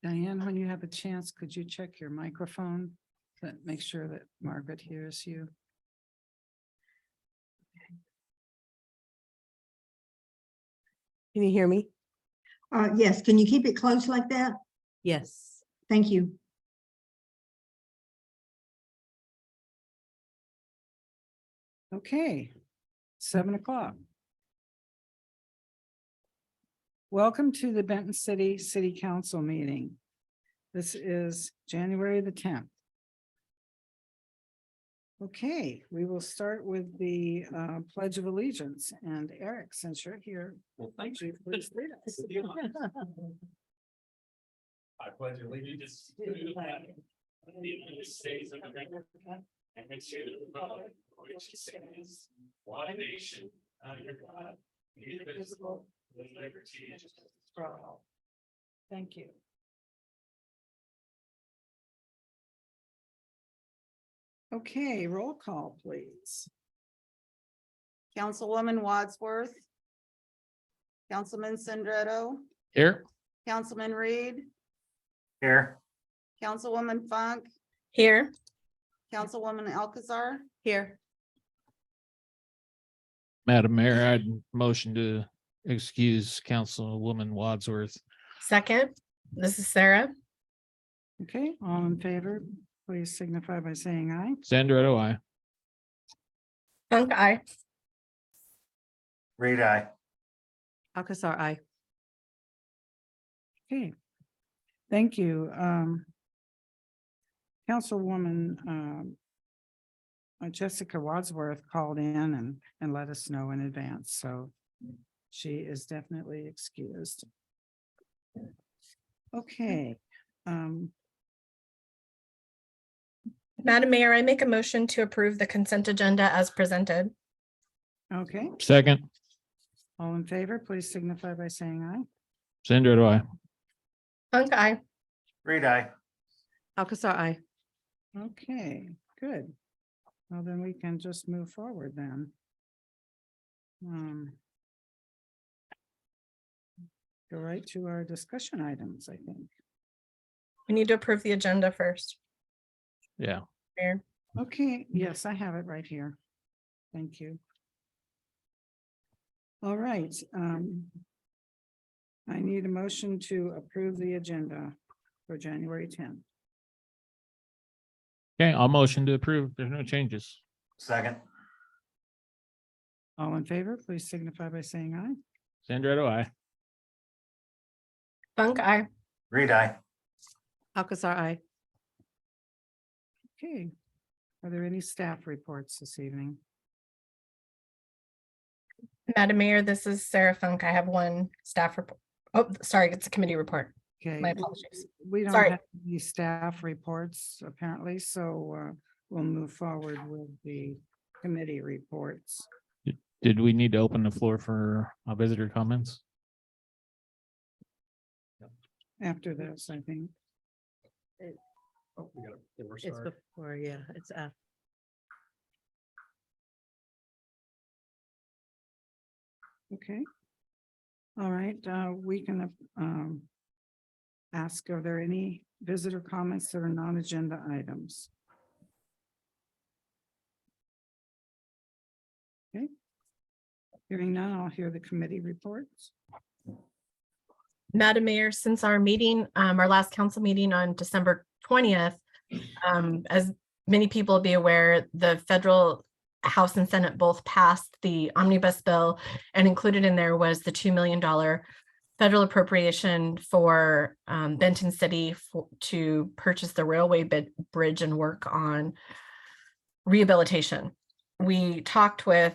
Diane, when you have a chance, could you check your microphone? Make sure that Margaret hears you. Can you hear me? Yes, can you keep it close like that? Yes. Thank you. Okay, 7 o'clock. Welcome to the Benton City Council meeting. This is January the 10th. Okay, we will start with the Pledge of Allegiance, and Eric, since you're here. Well, thank you. Please lead us. I pledge allegiance to the flag of the United States of America and to the republic for which it stands, one nation, under God, indivisible, with liberty and justice for all. Thank you. Okay, roll call, please. Councilwoman Wadsworth. Councilman Sandretto, Here. Councilman Reed, Here. Councilwoman Funk, Here. Councilwoman Alcazar, Here. Madam Mayor, I'd motion to excuse Councilwoman Wadsworth. Second, this is Sarah. Okay, all in favor, please signify by saying aye. Sandra, aye. Funk, aye. Reed, aye. Alcazar, aye. Okay, thank you. Councilwoman Jessica Wadsworth called in and let us know in advance, so she is definitely excused. Okay. Madam Mayor, I make a motion to approve the consent agenda as presented. Okay, Second, all in favor, please signify by saying aye. Sandra, aye. Funk, aye. Reed, aye. Alcazar, aye. Okay, good. Well, then we can just move forward then. Go right to our discussion items, I think. We need to approve the agenda first. Yeah. Mayor. Okay, yes, I have it right here. Thank you. All right. I need a motion to approve the agenda for January 10th. Okay, I'll motion to approve. There's no changes. Second. All in favor, please signify by saying aye. Sandra, aye. Funk, aye. Reed, aye. Alcazar, aye. Okay. Are there any staff reports this evening? Madam Mayor, this is Sarah Funk. I have one staff report. Oh, sorry, it's a committee report. Okay. My apologies. We don't Sorry. have any staff reports apparently, so we'll move forward with the committee reports. Did we need to open the floor for visitor comments? After this, I think. Oh, we got a It's before, yeah, it's after. Okay. All right, we can ask, are there any visitor comments that are non-agenda items? Okay. Hearing none, I'll hear the committee reports. Madam Mayor, since our meeting, our last council meeting on December 20th, as many people will be aware, the federal House and Senate both passed the omnibus bill, and included in there was the $2 million federal appropriation for Benton City to purchase the railway bridge and work on rehabilitation. We talked with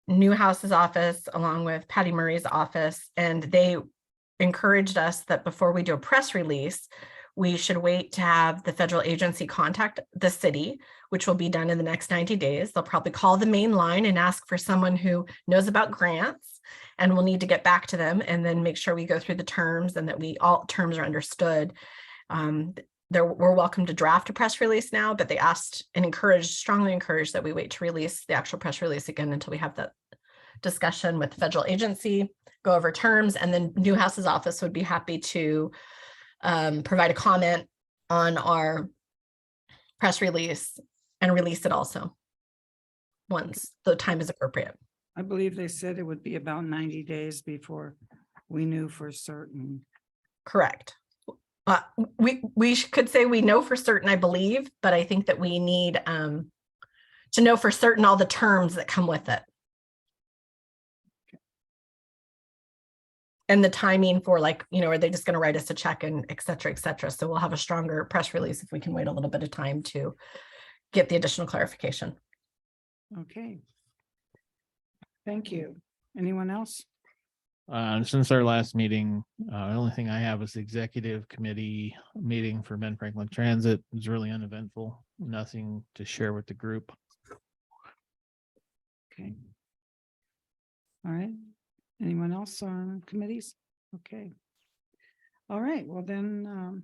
Newhouse's office along with Patty Murray's office, and they encouraged us that before we do a press release, we should wait to have the federal agency contact the city, which will be done in the next 90 days. They'll probably call the main line and ask for someone who knows about grants, and we'll need to get back to them and then make sure we go through the terms and that all terms are understood. We're welcome to draft a press release now, but they asked and strongly encouraged that we wait to release the actual press release again until we have that discussion with the federal agency, go over terms, and then Newhouse's office would be happy to provide a comment on our press release and release it also once the time is appropriate. I believe they said it would be about 90 days before we knew for certain. Correct. We could say we know for certain, I believe, but I think that we need to know for certain all the terms that come with it. And the timing for, like, you know, are they just going to write us a check and et cetera, et cetera. So we'll have a stronger press release if we can wait a little bit of time to get the additional clarification. Okay. Thank you. Anyone else? Since our last meeting, the only thing I have is the executive committee meeting for Ben Franklin Transit. It was really uneventful. Nothing to share with the group. Okay. All right. Anyone else on committees? Okay. All right, well then,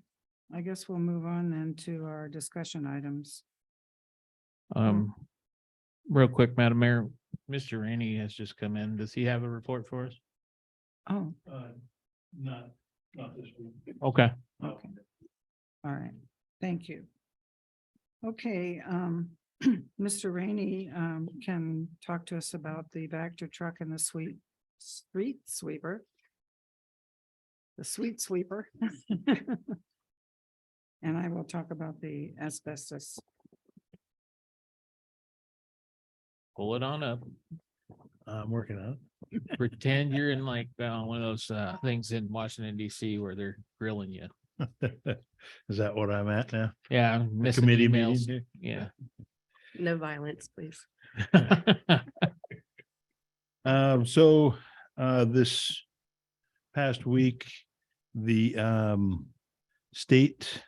I guess we'll move on then to our discussion items. Real quick, Madam Mayor, Mr. Rainey has just come in. Does he have a report for us? Oh, Not this week. Okay. okay. All right, thank you. Okay, Mr. Rainey, can talk to us about the Vector truck and the street sweeper. The sweet sweeper. And I will talk about the asbestos. Pull it on up. I'm working on Pretend you're in like one of those things in Washington DC where they're grilling you. it. Is that what I'm at now? Yeah, I'm The missing committee emails. meeting? Yeah. No violence, please. So this past week, the state,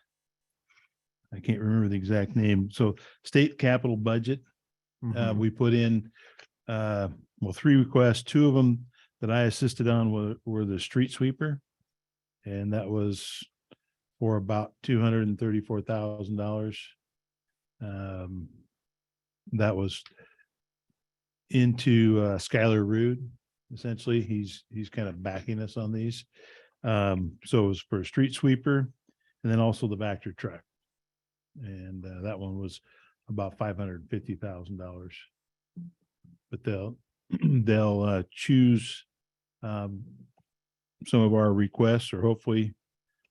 I can't remember the exact name. So state capital budget, Mhm. we put in, well, 3 requests. 2 of them that I assisted on were the street sweeper. And that was for about $234,000. That was into Skylar Rude. Essentially, he's kind of backing us on these. So it was for a street sweeper and then also the Vector truck. And that one was about $550,000. But they'll choose some of our requests, or hopefully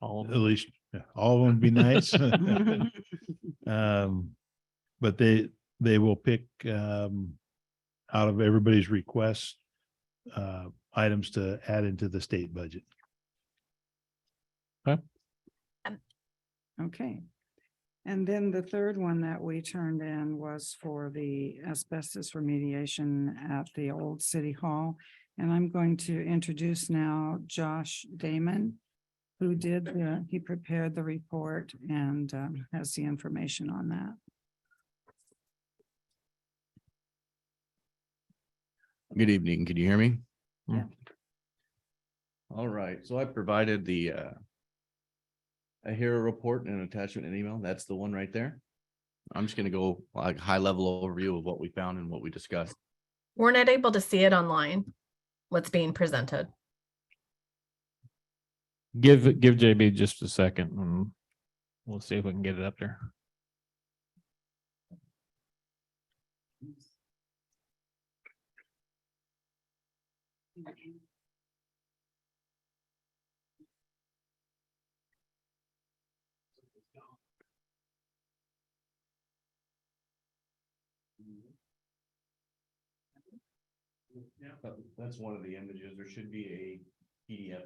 All of at them. least all of them would be nice. But they will pick out of everybody's requests items to add into the state budget. Okay. And then the third one that we turned in was for the asbestos remediation at the old city hall. And I'm going to introduce now Josh Damon, who he prepared the report and has the information on that. Good evening. Can you hear me? Yeah. All right. So I provided the a hero report and an attachment and email. That's the one right there. I'm just going to go like high level overview of what we found and what we discussed. We're not able to see it online, what's being presented. Give JB just a second and we'll see if we can get it up there. That's one of the images. There should be a PDF.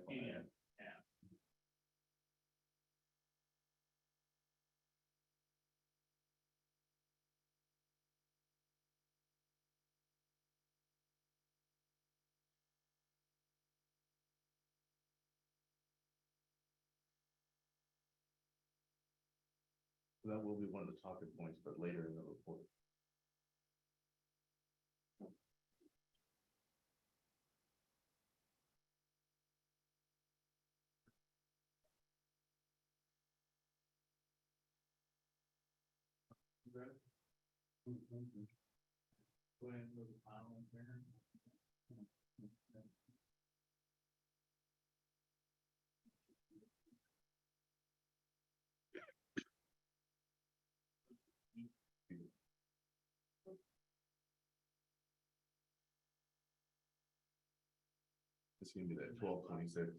That will be one of the talking points, but later in the report. It's gonna be that 1226.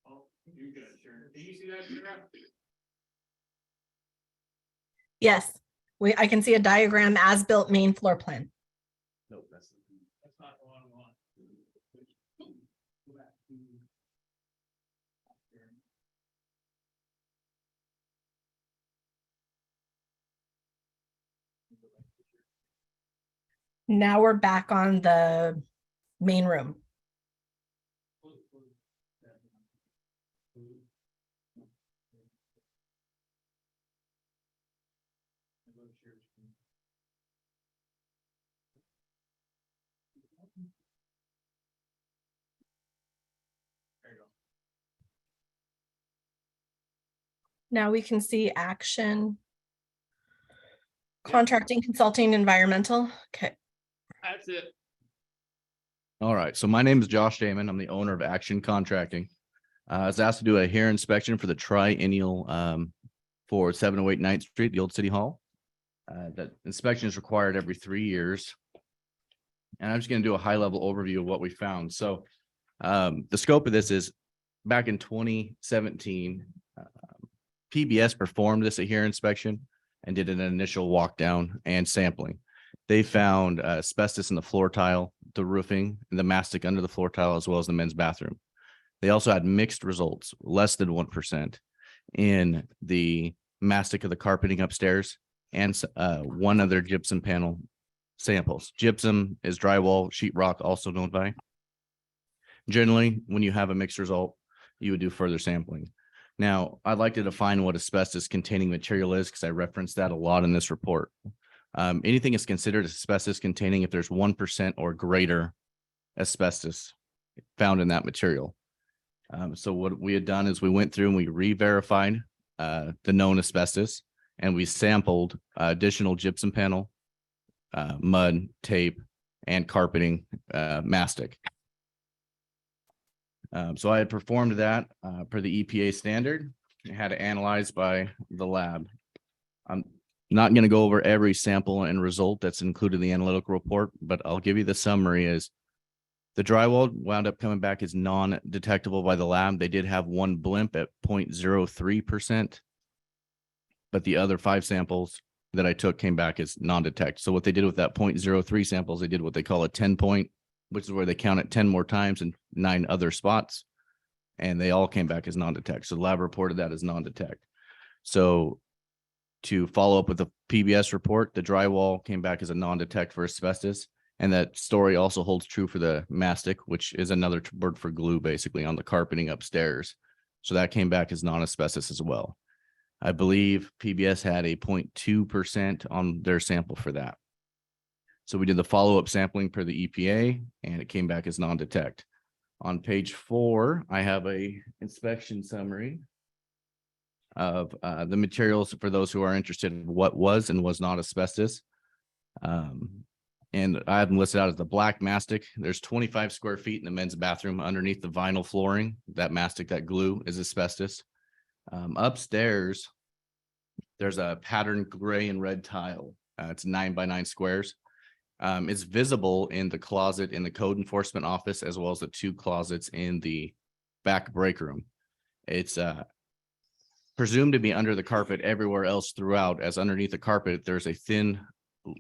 Oh, you got it, Sharon. Can you see that, Sharon? Yes, I can see a diagram as built main floor plan. Nope, that's. That's not the one I want. Go back to- Now we're back on the main room. There you go. Now we can see action. Contracting, consulting, environmental. Okay. That's it. All right, so my name is Josh Damon. I'm the owner of Action Contracting. I was asked to do a hair inspection for the triennial for 708 9th Street, the old city hall. That inspection is required every 3 years. And I'm just going to do a high level overview of what we found. So the scope of this is back in 2017, PBS performed this hair inspection and did an initial walk down and sampling. They found asbestos in the floor tile, the roofing, and the mastic under the floor tile, as well as the men's bathroom. They also had mixed results, less than 1% in the mastic of the carpeting upstairs and one other gypsum panel samples. Gypsum is drywall, sheetrock, also known by. Generally, when you have a mixed result, you would do further sampling. Now, I'd like to define what asbestos containing material is because I referenced that a lot in this report. Anything is considered asbestos containing if there's 1% or greater asbestos found in that material. So what we had done is we went through and we re-verified the known asbestos, and we sampled additional gypsum panel, mud, tape, and carpeting mastic. So I had performed that per the EPA standard. I had it analyzed by the lab. I'm not going to go over every sample and result that's included in the analytical report, but I'll give you the summary is the drywall wound up coming back as non-detectable by the lab. They did have one blimp at 0.03%, but the other 5 samples that I took came back as non-detect. So what they did with that 0.03 samples, they did what they call a 10 point, which is where they count it 10 more times in 9 other spots. And they all came back as non-detect. So the lab reported that as non-detect. So to follow up with the PBS report, the drywall came back as a non-detect for asbestos. And that story also holds true for the mastic, which is another word for glue, basically on the carpeting upstairs. So that came back as non-asbestos as well. I believe PBS had a 0.2% on their sample for that. So we did the follow-up sampling per the EPA, and it came back as non-detect. On page 4, I have a inspection summary of the materials for those who are interested in what was and was not asbestos. And I have them listed out as the black mastic. There's 25 square feet in the men's bathroom underneath the vinyl flooring. That mastic, that glue is asbestos. Upstairs, there's a patterned gray and red tile. It's 9 by 9 squares. It's visible in the closet in the code enforcement office, as well as the 2 closets in the back break room. It's presumed to be under the carpet everywhere else throughout, as underneath the carpet, there's a thin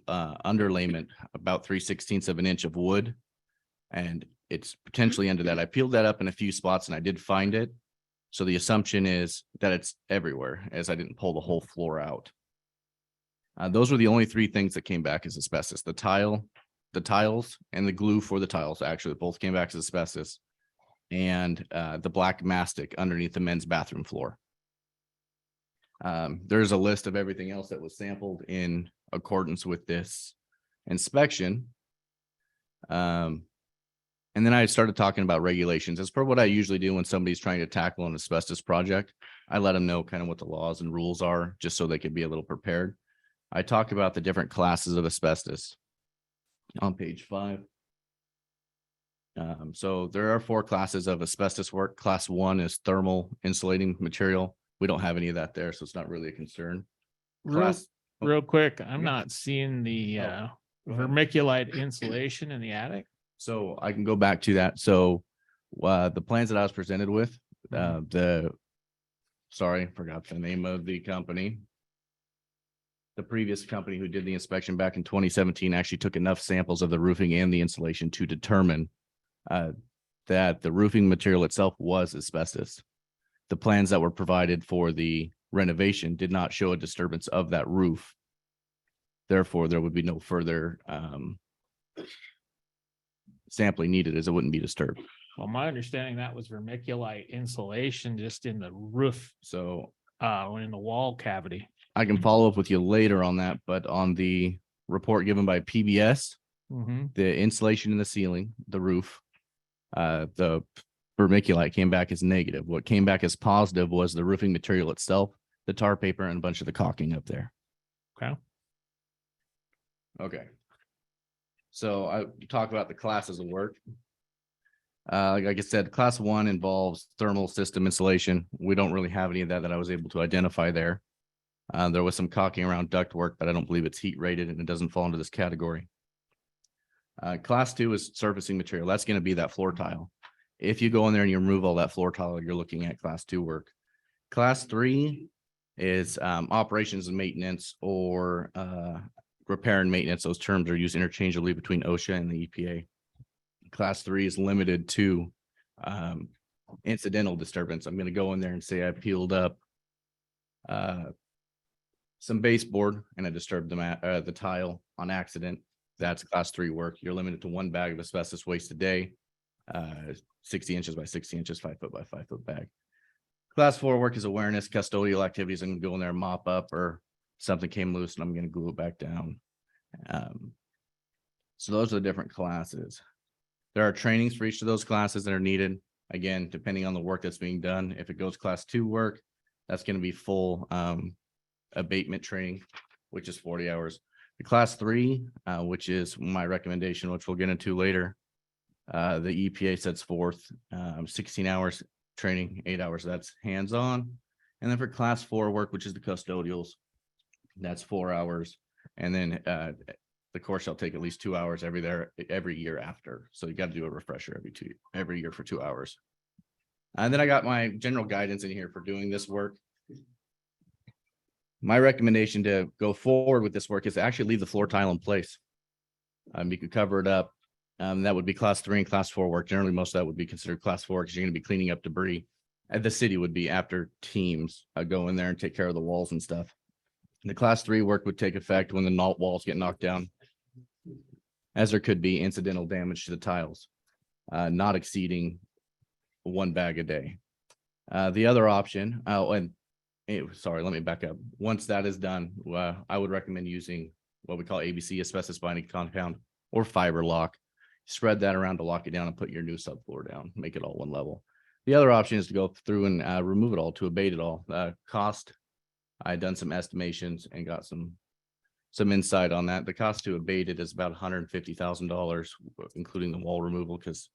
underlayment, about 3/16 of an inch of wood, and it's potentially under that. I peeled that up in a few spots and I did find it. So the assumption is that it's everywhere, as I didn't pull the whole floor out. Those were the only 3 things that came back as asbestos. The tiles, and the glue for the tiles, actually both came back as asbestos, and the black mastic underneath the men's bathroom floor. There's a list of everything else that was sampled in accordance with this inspection. And then I started talking about regulations. As per what I usually do when somebody's trying to tackle an asbestos project, I let them know kind of what the laws and rules are, just so they could be a little prepared. I talk about the different classes of asbestos on page 5. So there are 4 classes of asbestos work. Class 1 is thermal insulating material. We don't have any of that there, so it's not really a concern. Real real quick, I'm not seeing the Oh, go ahead. vermiculite insulation in the attic. So I can go back to that. So the plans that I was presented with, sorry, forgot the name of the company. The previous company who did the inspection back in 2017 actually took enough samples of the roofing and the insulation to determine that the roofing material itself was asbestos. The plans that were provided for the renovation did not show a disturbance of that roof. Therefore, there would be no further sampling needed, as it wouldn't be disturbed. Well, my understanding that was vermiculite insulation just in the roof, So in the wall cavity. I can follow up with you later on that, but on the report given by PBS, the insulation in the ceiling, the roof, the vermiculite came back as negative. What came back as positive was the roofing material itself, the tar paper, and a bunch of the caulking up there. Okay. Okay. So I talk about the classes of work. Like I said, class 1 involves thermal system insulation. We don't really have any of that I was able to identify there. There was some caulking around duct work, but I don't believe it's heat rated and it doesn't fall into this category. Class 2 is surfacing material. That's going to be that floor tile. If you go in there and you remove all that floor tile, you're looking at class 2 work. Class 3 is operations and maintenance, or repair and maintenance. Those terms are used interchangeably between OSHA and the EPA. Class 3 is limited to incidental disturbance. I'm going to go in there and say I peeled up some baseboard and I disturbed the tile on accident. That's class 3 work. You're limited to 1 bag of asbestos waste a day, 60 inches by 60 inches, 5 foot by 5 foot bag. Class 4 work is awareness, custodial activities. I'm going to go in there and mop up, or something came loose and I'm going to glue it back down. So those are the different classes. There are trainings for each of those classes that are needed. Again, depending on the work that's being done. If it goes class 2 work, that's going to be full abatement training, which is 40 hours. The class 3, which is my recommendation, which we'll get into later, the EPA sets forth 16 hours training, 8 hours. That's hands-on. And then for class 4 work, which is the custodials, that's 4 hours. And then the course shall take at least 2 hours every year after. So you got to do a refresher every year for 2 hours. And then I got my general guidance in here for doing this work. My recommendation to go forward with this work is to actually leave the floor tile in place. You could cover it up. That would be class 3 and class 4 work. Generally, most of that would be considered class 4 because you're going to be cleaning up debris. The city would be, after teams go in there and take care of the walls and stuff. The class 3 work would take effect when the walls get knocked down, as there could be incidental damage to the tiles, not exceeding 1 bag a day. The other option, sorry, let me back up. Once that is done, I would recommend using what we call ABC, asbestos binding compound, or fiber lock. Spread that around to lock it down and put your new subfloor down, make it all one level. The other option is to go through and remove it all, to abate it all. Cost, I had done some estimations and got some insight on that. The cost to abate it is about $150,000, including the wall removal, because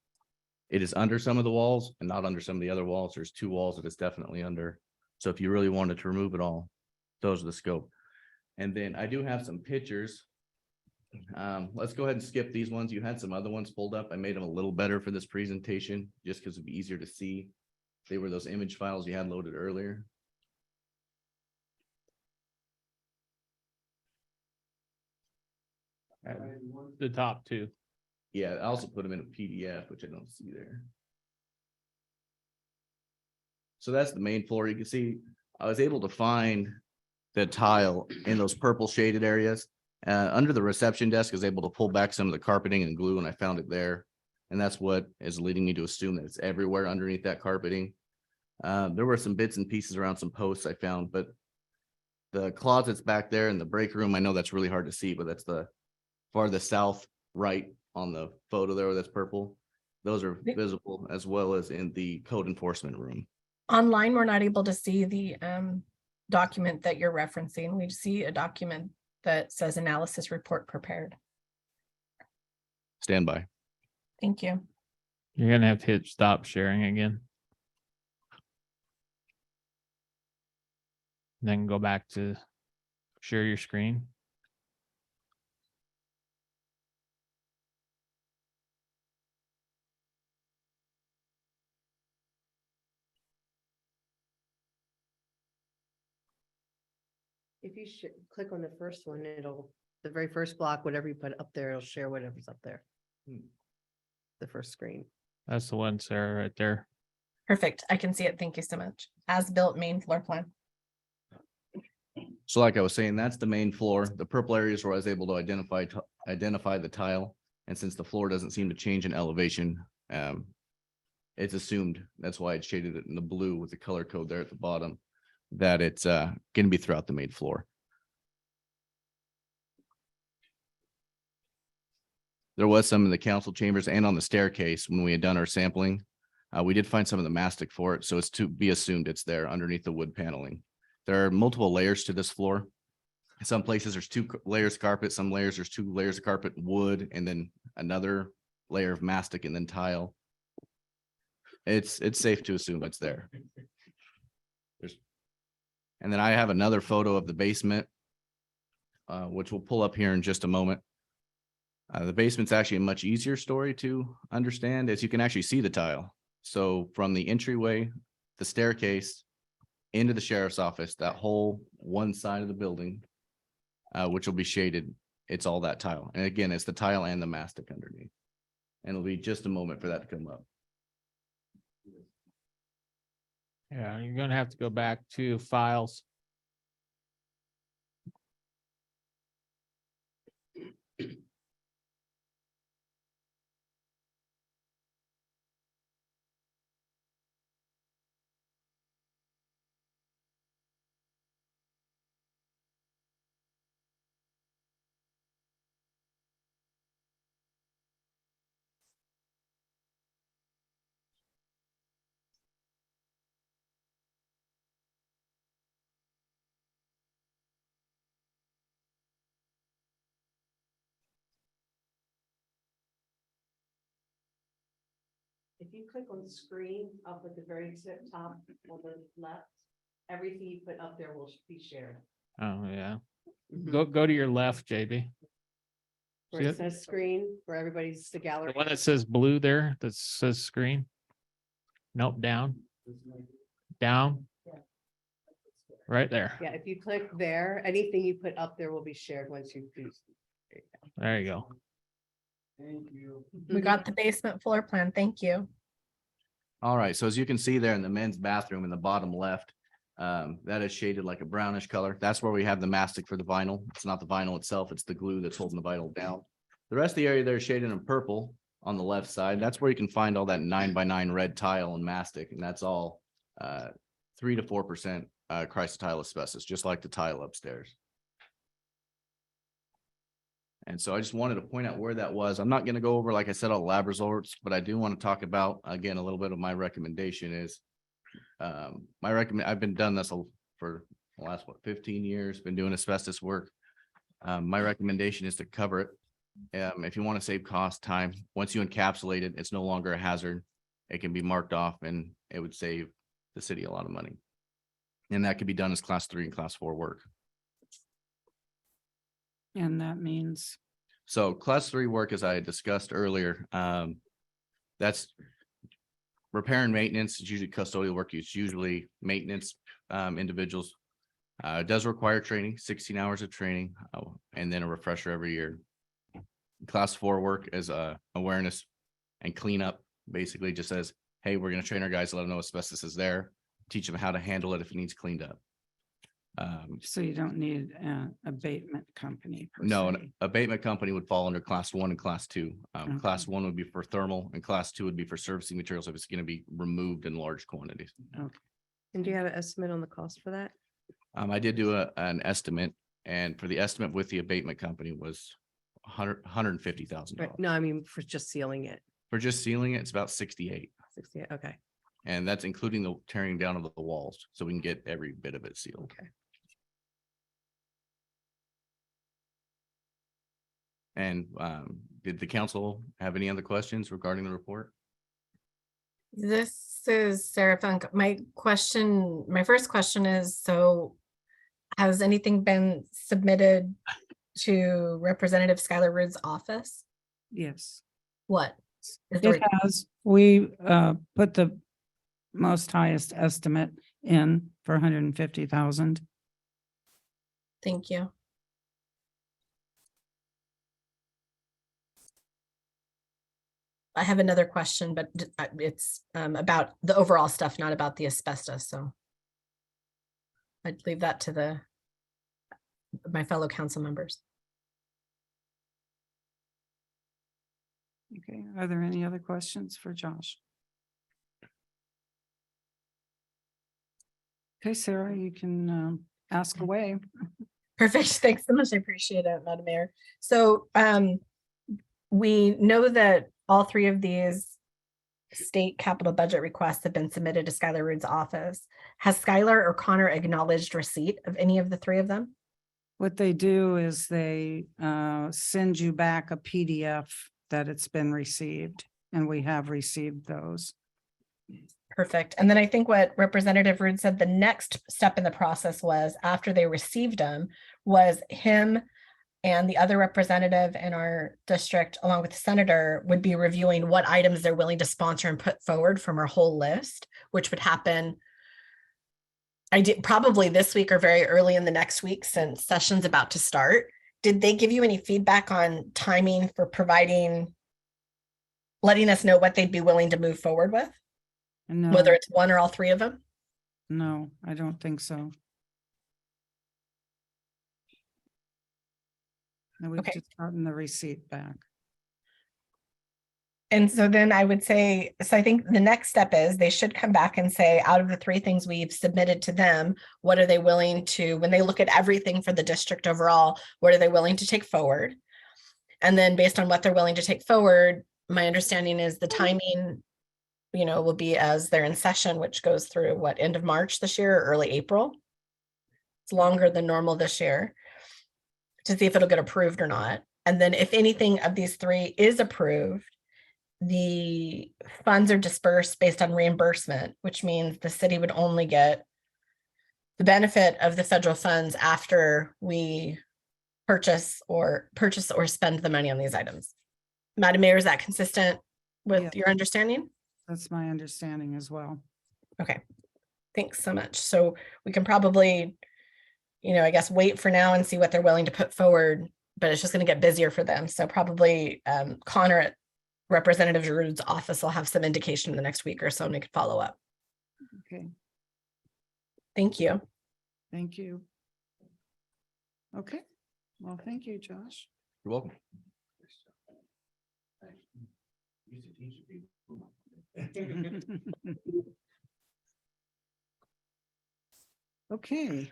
it is under some of the walls and not under some of the other walls. There's 2 walls that it's definitely under. So if you really wanted to remove it all, those are the scope. And then I do have some pictures. Let's go ahead and skip these ones. You had some other ones pulled up. I made them a little better for this presentation just because it'd be easier to see. They were those image files you had loaded earlier. The top 2. Yeah, I also put them in a PDF, which I don't see there. So that's the main floor. You can see I was able to find the tile in those purple shaded areas. Under the reception desk, I was able to pull back some of the carpeting and glue, and I found it there. And that's what is leading me to assume that it's everywhere underneath that carpeting. There were some bits and pieces around some posts I found, but the closets back there in the break room, I know that's really hard to see, but that's the farthest south right on the photo there that's purple. Those are visible, as well as in the code enforcement room. Online, we're not able to see the document that you're referencing. We see a document that says analysis report prepared. Stand by. Thank you. You're going to have to hit stop sharing again. Then go back to share your screen. If you should click on the first one, it'll, the very first block, whatever you put up there, it'll share whatever's up there. The first screen. That's the one, Sarah, right there. Perfect. I can see it. Thank you so much. As built main floor plan. So like I was saying, that's the main floor. The purple areas where I was able to identify the tile. And since the floor doesn't seem to change in elevation, it's assumed, that's why it shaded it in the blue with the color code there at the bottom, that it's going to be throughout the main floor. There was some in the council chambers and on the staircase when we had done our sampling. We did find some of the mastic for it, so it's to be assumed it's there underneath the wood paneling. There are multiple layers to this floor. In some places there's 2 layers of carpet, some layers there's 2 layers of carpet, wood, and then another layer of mastic and then tile. It's safe to assume it's there. And then I have another photo of the basement, which we'll pull up here in just a moment. The basement's actually a much easier story to understand, as you can actually see the tile. So from the entryway, the staircase into the sheriff's office, that whole one side of the building, which will be shaded, it's all that tile. And again, it's the tile and the mastic underneath. And it'll be just a moment for that to come up. Yeah, you're gonna have to go back to files. If you click on the screen up at the very top on the left, everything you put up there will be shared. Oh, yeah. Mhm. Go to your left, JB. Where See it it? says screen, where everybody's the gallery. The one that says blue there, that says screen. Nope, down. Down. Right there. Yeah, if you click there, anything you put up there will be shared once you do. There you go. We got the basement floor plan. Thank you. All right, so as you can see there in the men's bathroom in the bottom left, that is shaded like a brownish color. That's where we have the mastic for the vinyl. It's not the vinyl itself, it's the glue that's holding the vinyl down. The rest of the area there is shaded in purple on the left side. That's where you can find all that 9x9 red tile and mastic, and that's all 3 to 4% chrysotile asbestos, just like the tile upstairs. And so I just wanted to point out where that was. I'm not going to go over, like I said, all lab results, but I do want to talk about, again, a little bit of my recommendation is I've been done this for the last, 15 years, been doing asbestos work. My recommendation is to cover it. If you want to save cost, time, once you encapsulate it, it's no longer a hazard. It can be marked off and it would save the city a lot of money. And that could be done as class 3 and class 4 work. And that means, So class 3 work, as I had discussed earlier, that's repair and maintenance. It's usually custodial work. It's usually maintenance individuals. It does require training, 16 hours of training, and then a refresher every year. Class 4 work is awareness and cleanup. Basically just says, hey, we're going to train our guys to let them know asbestos is there, teach them how to handle it if it needs cleaned up. so you don't need an abatement company. Per No, se. an abatement company would fall under class 1 and class 2. Okay. Class 1 would be for thermal and class 2 would be for servicing materials if it's going to be removed in large quantities. And do you have an estimate on the cost for that? I did do an estimate, and for the estimate with the abatement company was $150,000. Right, no, I mean, for just sealing it. For just sealing it, it's about 68. 60, okay, And that's including the tearing down of the walls, so we can get every bit of it sealed. okay. And did the council have any other questions regarding the report? This is Sarah Funk. My first question is, so has anything been submitted to Representative Skylar Rood's office? Yes. What? is the It request? has, we put the most highest estimate in for 150,000. Thank you. I have another question, but it's about the overall stuff, not about the asbestos, so. I'd leave that to my fellow council members. Okay, are there any other questions for Josh? Okay, Sarah, you can ask away. Perfect. Thanks so much. I appreciate it, Madam Mayor. So we know that all three of these state capital budget requests have been submitted to Skylar Rood's office. Has Skylar or Connor acknowledged receipt of any of the three of them? What they do is they send you back a PDF that it's been received, and we have received those. Perfect. And then I think what Representative Rood said the next step in the process was after they received them was him and the other representative in our district, along with the senator, would be reviewing what items they're willing to sponsor and put forward from our whole list, which would happen probably this week or very early in the next week since session's about to start. Did they give you any feedback on timing for letting us know what they'd be willing to move forward with? No, Whether it's one or all three of them? no, I don't think so. No, we've Okay. just gotten the receipt back. And so then I would say, so I think the next step is they should come back and say, out of the three things we've submitted to them, what are they willing to, when they look at everything for the district overall, what are they willing to take forward? And then based on what they're willing to take forward, my understanding is the timing, will be as they're in session, which goes through what, end of March this year or early April? It's longer than normal this year to see if it'll get approved or not. And then if anything of these three is approved, the funds are dispersed based on reimbursement, which means the city would only get the benefit of the federal funds after we purchase or spend the money on these items. Madam Mayor, is that consistent with Yeah. your understanding? That's my understanding as well. Okay, thanks so much. So we can probably, I guess, wait for now and see what they're willing to put forward, but it's just going to get busier for them. So probably Connor at Representative Rood's office will have some indication in the next week or so and we could follow up. Okay, Thank you. thank you. Okay, well, thank you, Josh. You're welcome. Okay. I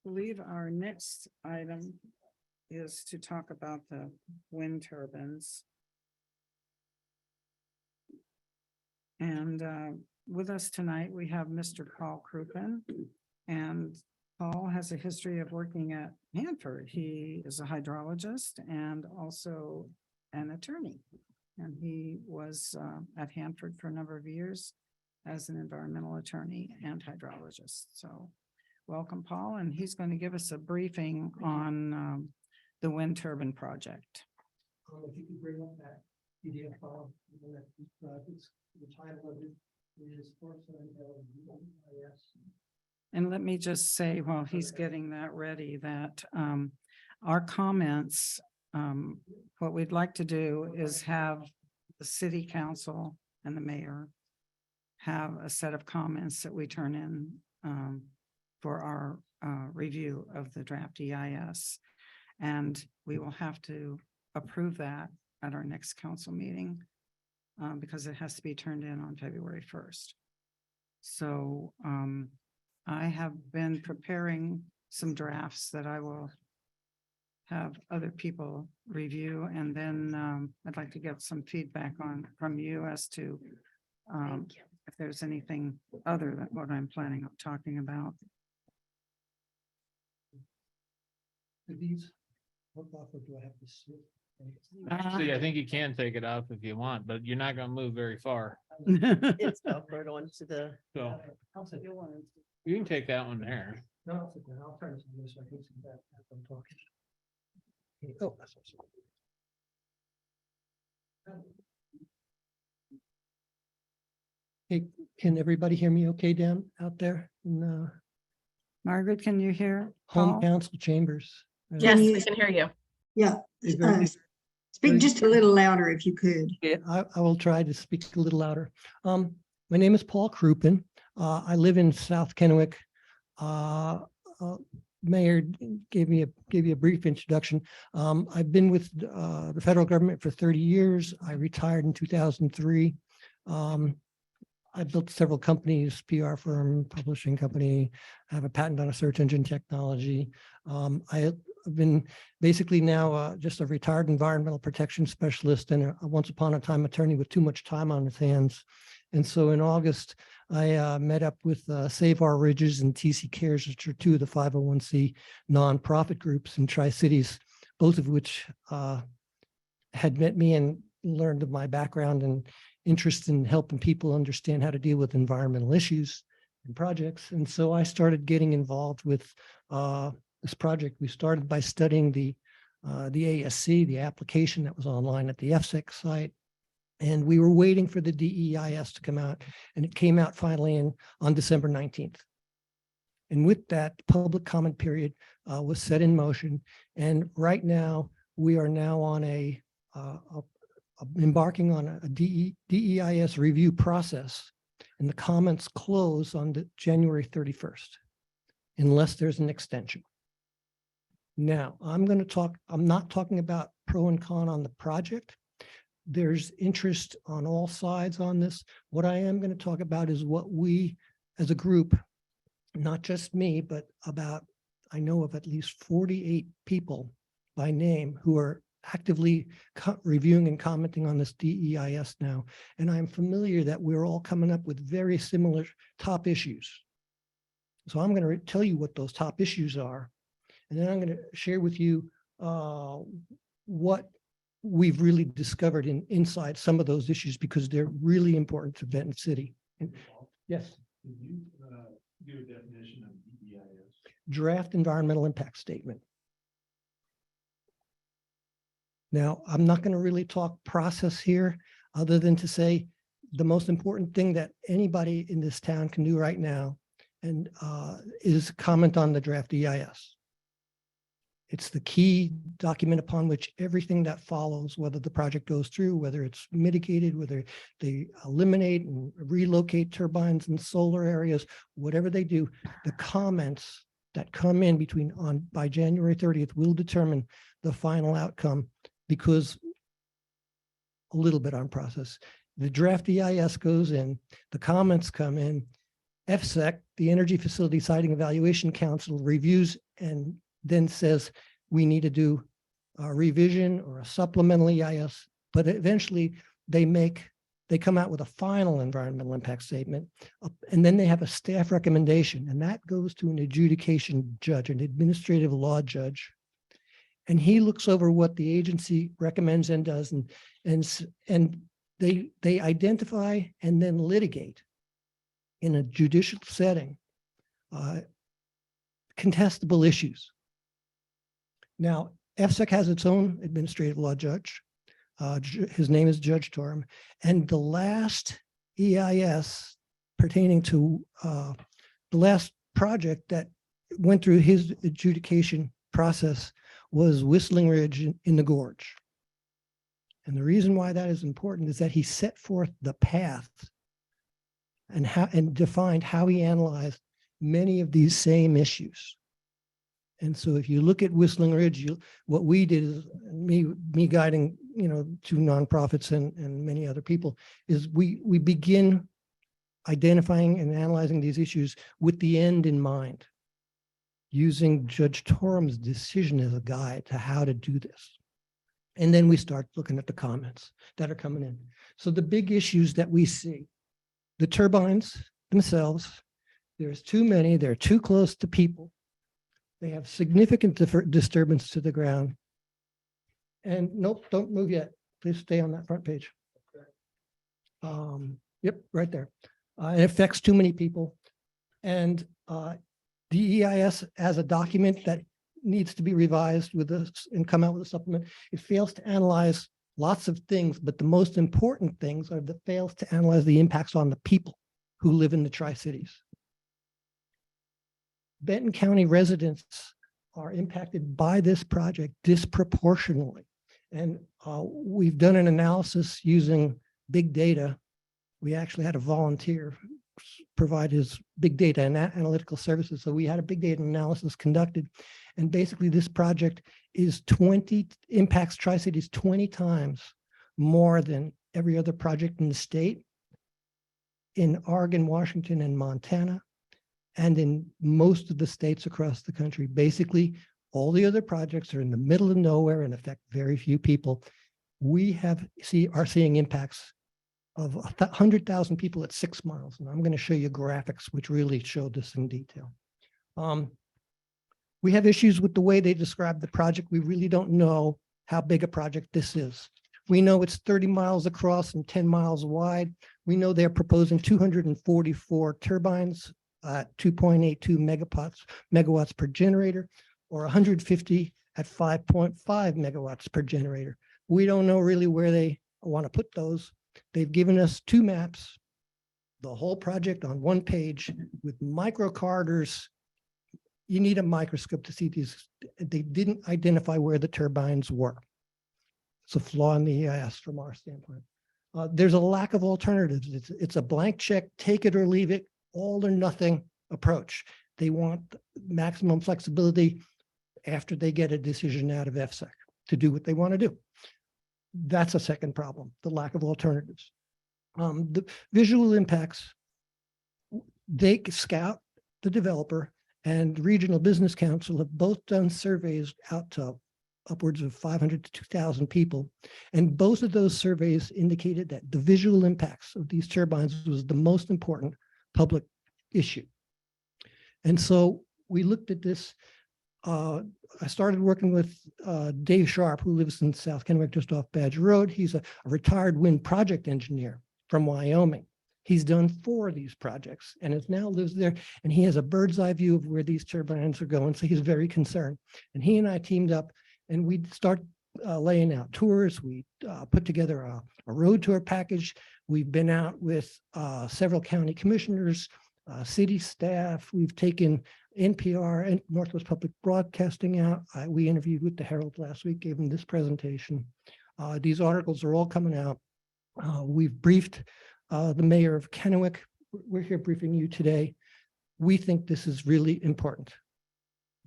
believe our next item is to talk about the wind turbines. And with us tonight, we have Mr. Paul Crouppen. And Paul has a history of working at Hanford. He is a hydrologist and also an attorney. And he was at Hanford for a number of years as an environmental attorney and hydrologist. So welcome, Paul, and he's going to give us a briefing on the wind turbine project. If you could bring up that PDF file, the title of it is yes. And let me just say, while he's getting that ready, that our comments, what we'd like to do is have the city council and the mayor have a set of comments that we turn in for our review of the draft EIS. And we will have to approve that at our next council meeting because it has to be turned in on February 1st. So I have been preparing some drafts that I will have other people review, and then I'd like to get some feedback from you as to if there's anything other than what I'm planning on talking about. Do these hook off or do I have to sit? Actually, I think you can take it off if you want, but you're not gonna move very far. It's over onto the. So, You can take that one there. No, it's okay. I'll turn this on so I can see that as I'm talking. Oh. that's also- Hey, can everybody hear me okay down out there in Margaret, can you hear? home Paul? council chambers? Yes, you- we can hear you. Yeah. Is very- uh, Speak very- just a little louder if you could. Yeah, I will try to speak a little louder. My name is Paul Crouppen. I live in South Kennewick. Mayor gave me a brief introduction. I've been with the federal government for 30 years. I retired in 2003. I built several companies, PR firm, publishing company. I have a patent on a search engine technology. I've been basically now just a retired environmental protection specialist and a once upon a time attorney with too much time on his hands. And so in August, I met up with Save Our Ridges and TC Cares, which are two of the 501c nonprofit groups in Tri-Cities, both of which had met me and learned of my background and interest in helping people understand how to deal with environmental issues and projects. And so I started getting involved with this project. We started by studying the ASC, the application that was online at the FSEC site. And we were waiting for the DEIS to come out, and it came out finally on December 19th. And with that, public comment period was set in motion. And right now, we are now on embarking on a DEIS review process, and the comments close on the January 31st, unless there's an extension. Now, I'm not talking about pro and con on the project. There's interest on all sides on this. What I am going to talk about is what we as a group, not just me, but I know of at least 48 people by name who are actively reviewing and commenting on this DEIS now. And I'm familiar that we're all coming up with very similar top issues. So I'm going to tell you what those top issues are. And then I'm going to share with you what we've really discovered inside some of those issues, because they're really important to Benton City. Yes. Did you do a definition of DEIS? Draft environmental impact statement. Now, I'm not going to really talk process here, other than to say the most important thing that anybody in this town can do right now and is comment on the draft EIS. It's the key document upon which everything that follows, whether the project goes through, whether it's mitigated, whether they eliminate and relocate turbines in solar areas, whatever they do, the comments that come in by January 30th will determine the final outcome, because a little bit on process. The draft EIS goes in, the comments come in, FSEC, the Energy Facility Siting Evaluation Council, reviews and then says we need to do a revision or a supplemental EIS, but eventually they come out with a final environmental impact statement, and then they have a staff recommendation, and that goes to an adjudication judge, an administrative law judge. And he looks over what the agency recommends and does, and they identify and then litigate in a judicial setting contestable issues. Now, FSEC has its own administrative law judge. His name is Judge Torm, and the last EIS pertaining to the last project that went through his adjudication process was Whistling Ridge in the Gorge. And the reason why that is important is that he set forth the path and defined how he analyzed many of these same issues. And so if you look at Whistling Ridge, what we did is me guiding, two nonprofits and many other people, is we begin identifying and analyzing these issues with the end in mind, using Judge Torum's decision as a guide to how to do this. And then we start looking at the comments that are coming in. So the big issues that we see, the turbines themselves, there's too many, they're too close to people. They have significant disturbance to the ground. And nope, don't move yet. Please stay on that front page. Yep, right there. It affects too many people. And DEIS as a document that needs to be revised with this and come out with a supplement. It fails to analyze lots of things, but the most important things are that fails to analyze the impacts on the people who live in the Tri-Cities. Benton County residents are impacted by this project disproportionately. And we've done an analysis using big data. We actually had a volunteer provide his big data and analytical services. So we had a big data analysis conducted. And basically this project is impacts Tri-Cities 20 times more than every other project in the state, in Oregon, Washington, and Montana, and in most of the states across the country. Basically, all the other projects are in the middle of nowhere and affect very few people. We are seeing impacts of 100,000 people at 6 miles. And I'm going to show you graphics which really show this in detail. We have issues with the way they describe the project. We really don't know how big a project this is. We know it's 30 miles across and 10 miles wide. We know they're proposing 244 turbines at 2.82 megawatts per generator, or 150 at 5.5 megawatts per generator. We don't know really where they want to put those. They've given us 2 maps, the whole project on 1 page with micro corridors. You need a microscope to see these. They didn't identify where the turbines were. It's a flaw in the EIS from our standpoint. There's a lack of alternatives. It's a blank check, take it or leave it, all or nothing approach. They want maximum flexibility after they get a decision out of FSEC to do what they want to do. That's a second problem, the lack of alternatives. The visual impacts, they scout, the developer and Regional Business Council have both done surveys out to upwards of 500 to 2,000 people. And both of those surveys indicated that the visual impacts of these turbines was the most important public issue. And so we looked at this. I started working with Dave Sharp, who lives in South Kennewick, just off Badger Road. He's a retired wind project engineer from Wyoming. He's done 4 of these projects and now lives there. And he has a bird's eye view of where these turbines are going. So he's very concerned. And he and I teamed up and we start laying out tours. We put together a road tour package. We've been out with several county commissioners, city staff. We've taken NPR and Northwest Public Broadcasting out. We interviewed with the Herald last week, gave them this presentation. These articles are all coming out. We've briefed the mayor of Kennewick. We're here briefing you today. We think this is really important.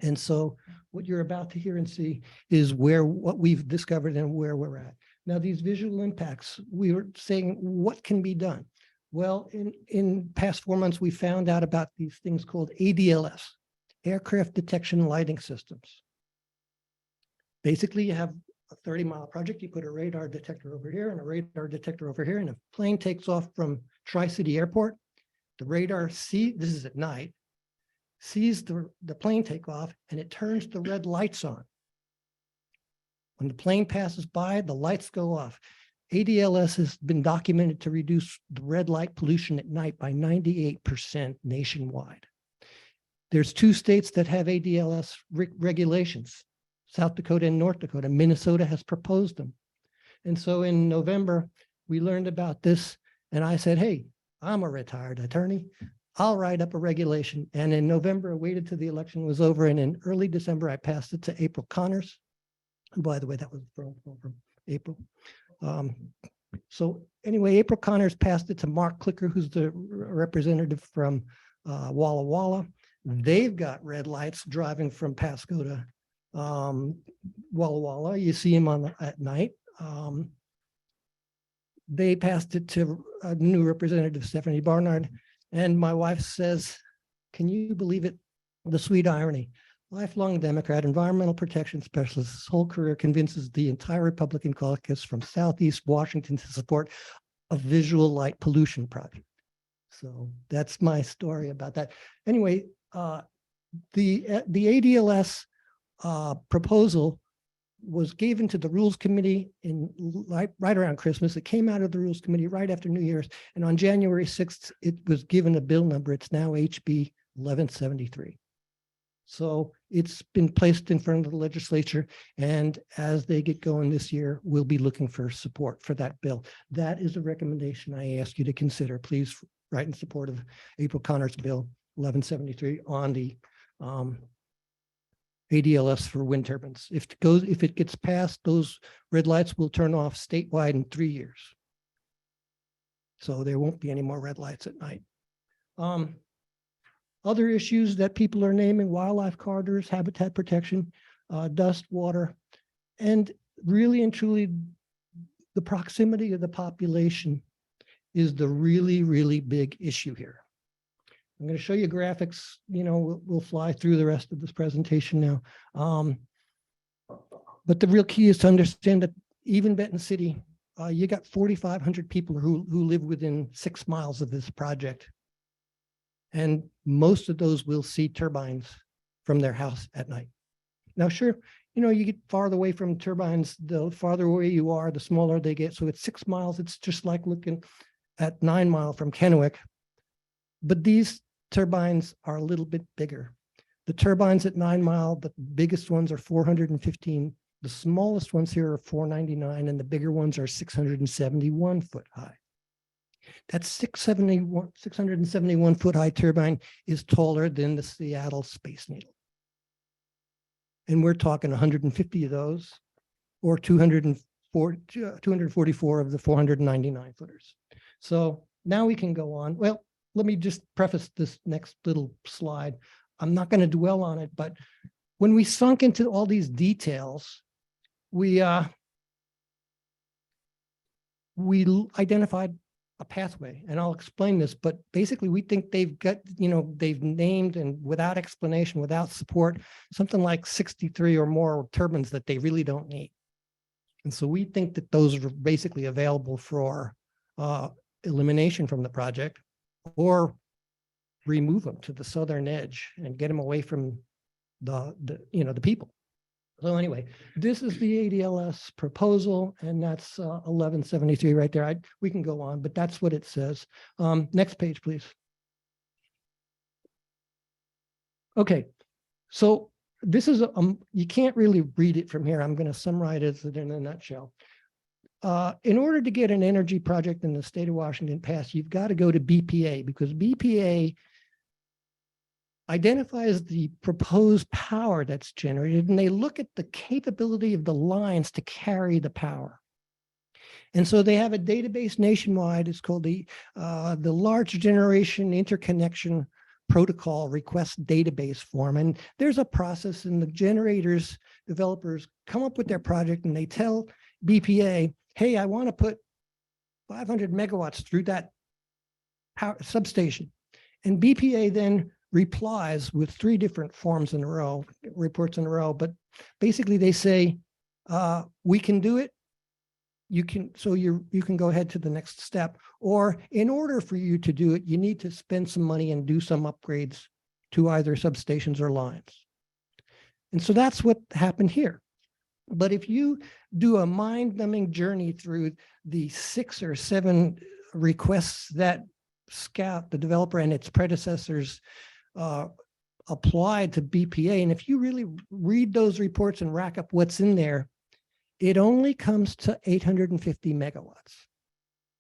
And so what you're about to hear and see is what we've discovered and where we're at. Now, these visual impacts, we were saying, what can be done? Well, in past 4 months, we found out about these things called ADLS, aircraft detection lighting systems. Basically, you have a 30-mile project. You put a radar detector over here and a radar detector over here, and a plane takes off from Tri-City Airport. The radar this is at night, sees the plane take off, and it turns the red lights on. When the plane passes by, the lights go off. ADLS has been documented to reduce the red light pollution at night by 98% nationwide. There's 2 states that have ADLS regulations, South Dakota and North Dakota. Minnesota has proposed them. And so in November, we learned about this, and I said, hey, I'm a retired attorney. I'll write up a regulation. And in November, I waited till the election was over. And in early December, I passed it to April Connors. And by the way, that was from April. So anyway, April Connors passed it to Mark Clicker, who's the representative from Walla Walla. They've got red lights driving from Pasco to Walla Walla. You see them at night. They passed it to a new representative, Stephanie Barnard. And my wife says, can you believe it? The sweet irony. Lifelong Democrat, environmental protection specialist, his whole career convinces the entire Republican caucus from Southeast Washington to support a visual light pollution project. So that's my story about that. Anyway, the ADLS proposal was given to the Rules Committee right around Christmas. It came out of the Rules Committee right after New Year's. And on January 6th, it was given a bill number. It's now HB 1173. So it's been placed in front of the legislature, and as they get going this year, we'll be looking for support for that bill. That is a recommendation I ask you to consider. Please write in support of April Connor's bill 1173 on the ADLS for wind turbines. If it gets passed, those red lights will turn off statewide in 3 years. So there won't be any more red lights at night. Other issues that people are naming: wildlife corridors, habitat protection, dust, water, and really and truly the proximity of the population is the really, really big issue here. I'm going to show you graphics. We'll fly through the rest of this presentation now. But the real key is to understand that even Benton City, you got 4,500 people who live within 6 miles of this project. And most of those will see turbines from their house at night. Now, sure, you get farther away from turbines, the farther away you are, the smaller they get. So at 6 miles, it's just like looking at 9 Mile from Kennewick. But these turbines are a little bit bigger. The turbines at 9 Mile, the biggest ones are 415. The smallest ones here are 499, and the bigger ones are 671 foot high. That 671 foot high turbine is taller than the Seattle Space Needle. And we're talking 150 of those, or 244 of the 499 footers. So now we can go on. Well, let me just preface this next little slide. I'm not going to dwell on it, but when we sunk into all these details, we identified a pathway, and I'll explain this, but basically we think they've named, and without explanation, without support, something like 63 or more turbines that they really don't need. And so we think that those are basically available for elimination from the project, or remove them to the southern edge and get them away from the people. So anyway, this is the ADLS proposal, and that's 1173 right there. We can go on, but that's what it says. Next page, please. Okay, so this is you can't really read it from here. I'm going to summarize it in a nutshell. In order to get an energy project in the state of Washington passed, you've got to go to BPA, because BPA identifies the proposed power that's generated, and they look at the capability of the lines to carry the power. And so they have a database nationwide. It's called the Large Generation Interconnection Protocol Request Database Form. And there's a process, and the generators, developers come up with their project, and they tell BPA, hey, I want to put 500 megawatts through that power substation. And BPA then replies with 3 different forms in a row, reports in a row, but basically they say, we can do it. You can go ahead to the next step, or in order for you to do it, you need to spend some money and do some upgrades to either substations or lines. And so that's what happened here. But if you do a mind-numbing journey through the 6 or 7 requests that Scout, the developer, and its predecessors applied to BPA, and if you really read those reports and rack up what's in there, it only comes to 850 megawatts.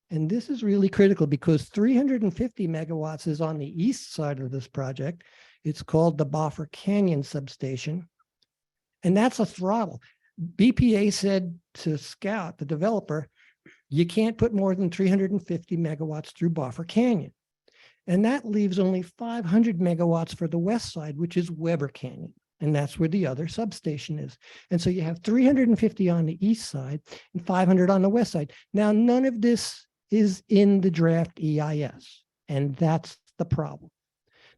And this is really critical, because 350 megawatts is on the east side of this project. It's called the Boffer Canyon substation, and that's a throttle. BPA said to Scout, the developer, you can't put more than 350 megawatts through Boffer Canyon. And that leaves only 500 megawatts for the west side, which is Weber Canyon. And that's where the other substation is. And so you have 350 on the east side and 500 on the west side. Now, none of this is in the draft EIS, and that's the problem.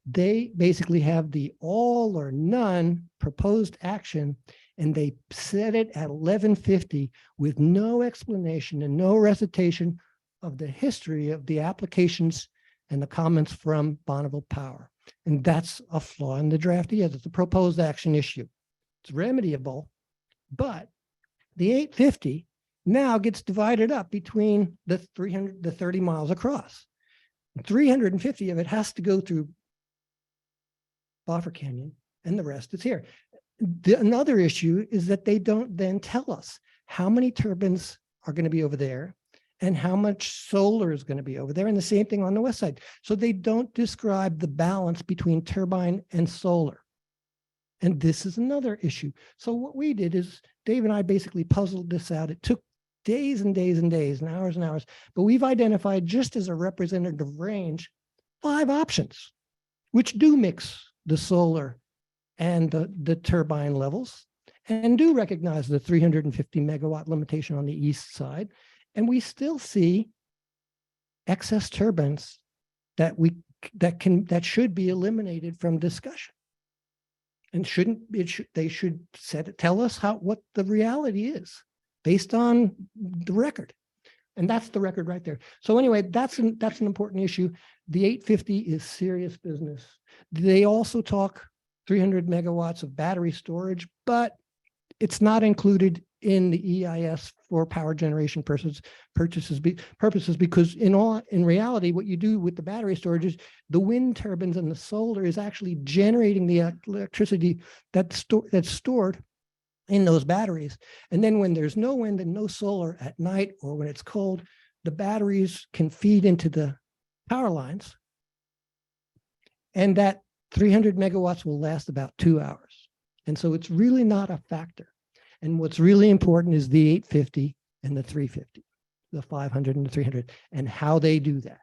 They basically have the all or none proposed action, and they set it at 1150 with no explanation and no recitation of the history of the applications and the comments from Bonneville Power. And that's a flaw in the draft. Yes, it's a proposed action issue. It's remediable, but the 850 now gets divided up between the 30 miles across. 350 of it has to go through Boffer Canyon, and the rest is here. Another issue is that they don't then tell us how many turbines are going to be over there and how much solar is going to be over there, and the same thing on the west side. So they don't describe the balance between turbine and solar. And this is another issue. So what we did is Dave and I basically puzzled this out. It took days and days and days and hours, but we've identified, just as a representative range, 5 options, which do mix the solar and the turbine levels, and do recognize the 350 megawatt limitation on the east side. And we still see excess turbines that should be eliminated from discussion. And they should tell us what the reality is based on the record. And that's the record right there. So anyway, that's an important issue. The 850 is serious business. They also talk 300 megawatts of battery storage, but it's not included in the EIS for power generation purposes, because in reality, what you do with the battery storage is the wind turbines and the solar is actually generating the electricity that's stored in those batteries. And then when there's no wind and no solar at night, or when it's cold, the batteries can feed into the power lines. And that 300 megawatts will last about 2 hours. And so it's really not a factor. And what's really important is the 850 and the 350, the 500 and the 300, and how they do that.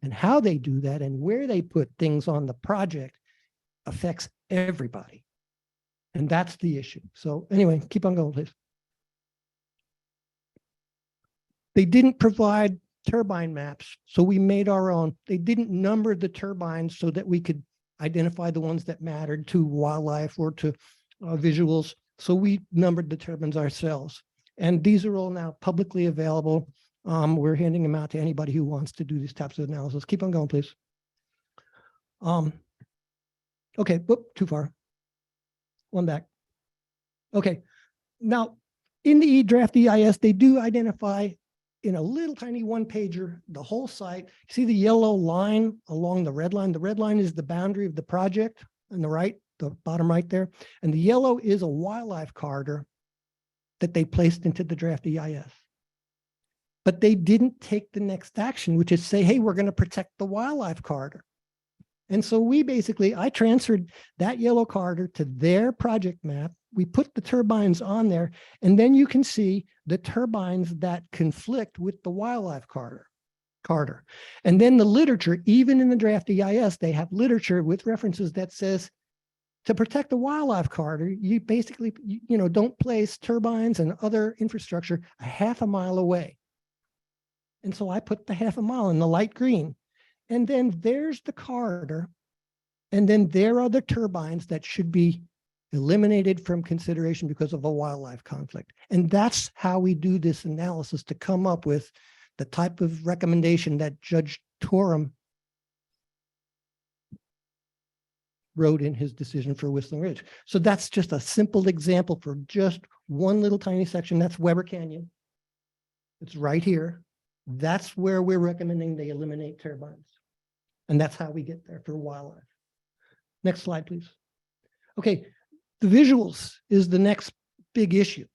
And how they do that and where they put things on the project affects everybody. And that's the issue. So anyway, keep on going, please. They didn't provide turbine maps, so we made our own. They didn't number the turbines so that we could identify the ones that mattered to wildlife or to visuals. So we numbered the turbines ourselves. And these are all now publicly available. We're handing them out to anybody who wants to do these types of analysis. Keep on going, please. Okay, whoop, too far. One back. Okay, now in the draft EIS, they do identify in a little tiny one pager the whole site. See the yellow line along the red line? The red line is the boundary of the project on the right, the bottom right there. And the yellow is a wildlife corridor that they placed into the draft EIS. But they didn't take the next action, which is say, hey, we're going to protect the wildlife corridor. And so I transferred that yellow corridor to their project map. We put the turbines on there, and then you can see the turbines that conflict with the wildlife corridor. And then the literature, even in the draft EIS, they have literature with references that says to protect the wildlife corridor, you basically, don't place turbines and other infrastructure a half a mile away. And so I put the half a mile in the light green. And then there's the corridor. And then there are the turbines that should be eliminated from consideration because of a wildlife conflict. And that's how we do this analysis to come up with the type of recommendation that Judge Torem wrote in his decision for Whistling Ridge. So that's just a simple example for just one little tiny section. That's Weber Canyon. It's right here. That's where we're recommending they eliminate turbines. And that's how we get there for wildlife. Next slide, please. Okay, the visuals is the next big issue.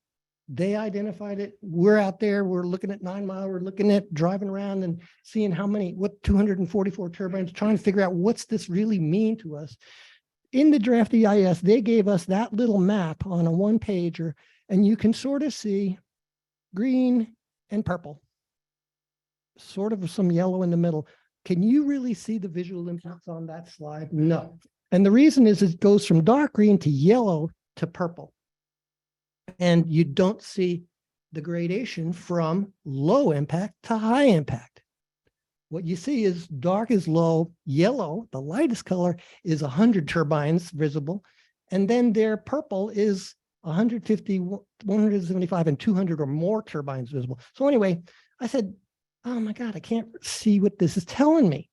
They identified it. We're out there, we're looking at 9 Mile, we're looking at driving around and seeing what 244 turbines, trying to figure out what's this really mean to us. In the draft EIS, they gave us that little map on a one pager, and you can sort of see green and purple, sort of some yellow in the middle. Can you really see the visual impacts on that slide? No. And the reason is it goes from dark green to yellow to purple. And you don't see the gradation from low impact to high impact. What you see is dark is low, yellow, the lightest color, is 100 turbines visible. And then their purple is 150, 175, and 200 or more turbines visible. So anyway, I said, oh my God, I can't see what this is telling me.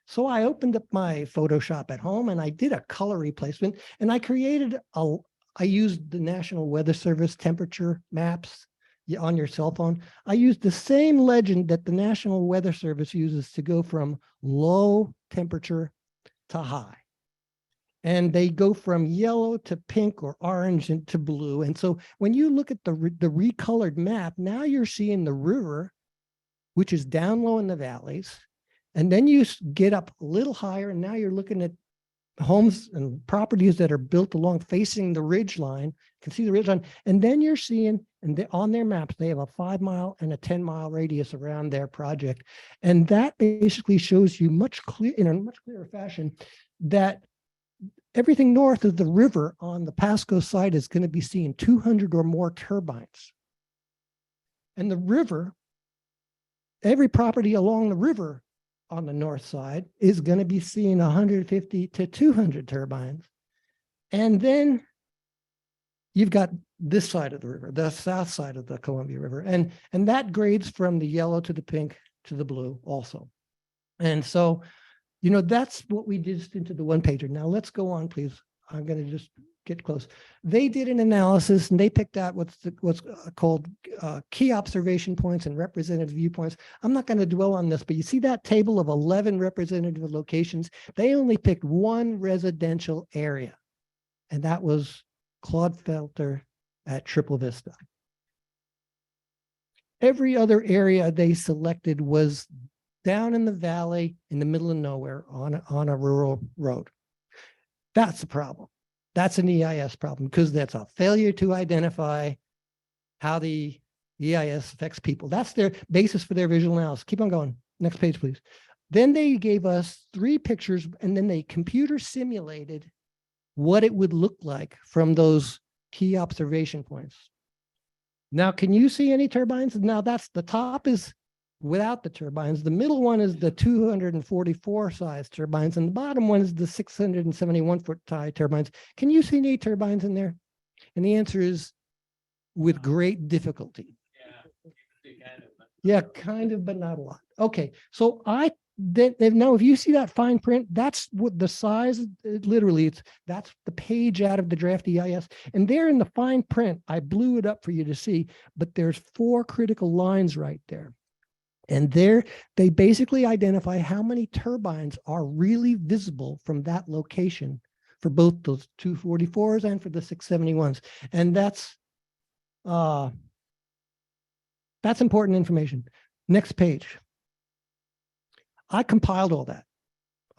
So I opened up my Photoshop at home and I did a color replacement, and I used the National Weather Service temperature maps on your cell phone. I used the same legend that the National Weather Service uses to go from low temperature to high. And they go from yellow to pink or orange and to blue. And so when you look at the recolored map, now you're seeing the river, which is down low in the valleys. And then you get up a little higher, and now you're looking at homes and properties that are built along facing the ridge line. You can see the ridge line. And then you're seeing, and on their maps, they have a 5-mile and a 10-mile radius around their project. And that basically shows you in a much clearer fashion that everything north of the river on the Pasco side is going to be seeing 200 or more turbines. And the river, every property along the river on the north side is going to be seeing 150 to 200 turbines. And then you've got this side of the river, the south side of the Columbia River. And that grades from the yellow to the pink to the blue also. And so, you know, that's what we did into the one pager. Now let's go on, please. I'm going to just get close. They did an analysis and they picked out what's called key observation points and representative viewpoints. I'm not going to dwell on this, but you see that table of 11 representative locations. They only picked one residential area, and that was Claude Felter at Triple Vista. Every other area they selected was down in the valley in the middle of nowhere on a rural road. That's a problem. That's an EIS problem because that's a failure to identify how the EIS affects people. That's their basis for their visual analysis. Keep on going. Next page, please. Then they gave us 3 pictures, and then they computer simulated what it would look like from those key observation points. Now, can you see any turbines? Now, that's the top is without the turbines. The middle one is the 244 size turbines, and the bottom one is the 671 foot high turbines. Can you see any turbines in there? And the answer is with great difficulty. Yeah, kind of, but not a lot. Okay, so now if you see that fine print, that's what the size, literally, that's the page out of the draft EIS. And there in the fine print, I blew it up for you to see, but there's 4 critical lines right there. And there, they basically identify how many turbines are really visible from that location for both those 244s and for the 671s. And that's important information. Next page. I compiled all that.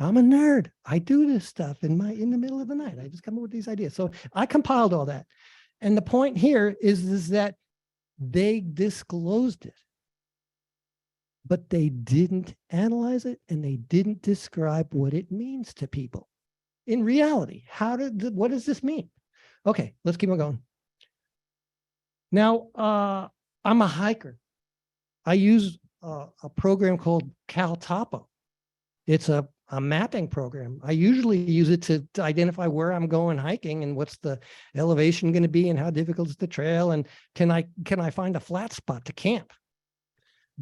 I'm a nerd. I do this stuff in the middle of the night. I just come up with these ideas. So I compiled all that. And the point here is that they disclosed it, but they didn't analyze it and they didn't describe what it means to people. In reality, what does this mean? Okay, let's keep on going. Now, I'm a hiker. I use a program called CalTopo. It's a mapping program. I usually use it to identify where I'm going hiking and what's the elevation going to be and how difficult is the trail and can I find a flat spot to camp.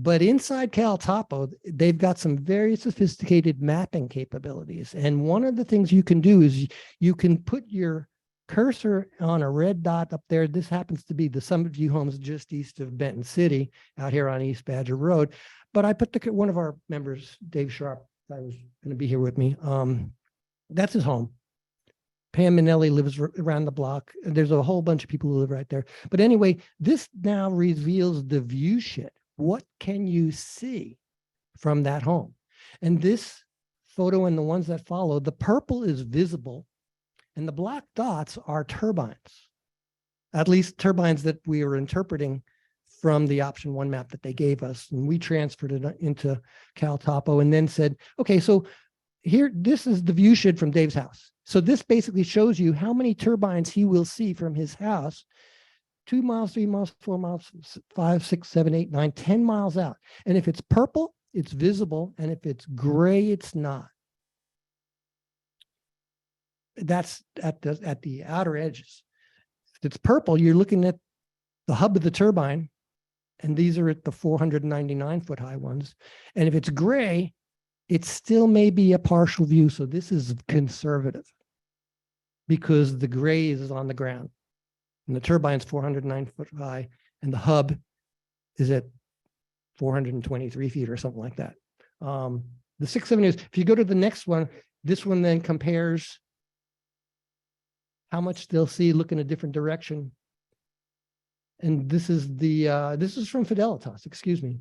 But inside CalTopo, they've got some very sophisticated mapping capabilities. And one of the things you can do is you can put your cursor on a red dot up there. This happens to be the Summit View homes just east of Benton City out here on East Badger Road. But I put one of our members, Dave Sharp, that was going to be here with me. That's his home. Pam Minnelli lives around the block. There's a whole bunch of people who live right there. But anyway, this now reveals the view shed. What can you see from that home? And this photo and the ones that follow, the purple is visible and the black dots are turbines, at least turbines that we are interpreting from the option 1 map that they gave us. And we transferred it into CalTopo and then said, okay, so here, this is the view shed from Dave's house. So this basically shows you how many turbines he will see from his house 2 miles, 3 miles, 4 miles, 5, 6, 7, 8, 9, 10 miles out. And if it's purple, it's visible. And if it's gray, it's not. That's at the outer edges. If it's purple, you're looking at the hub of the turbine, and these are at the 499 foot high ones. And if it's gray, it still may be a partial view. So this is conservative because the gray is on the ground. And the turbine's 409 foot high, and the hub is at 423 feet or something like that. The 670 is, if you go to the next one, this one then compares how much they'll see, look in a different direction. And this is this is from Fidelitas, excuse me.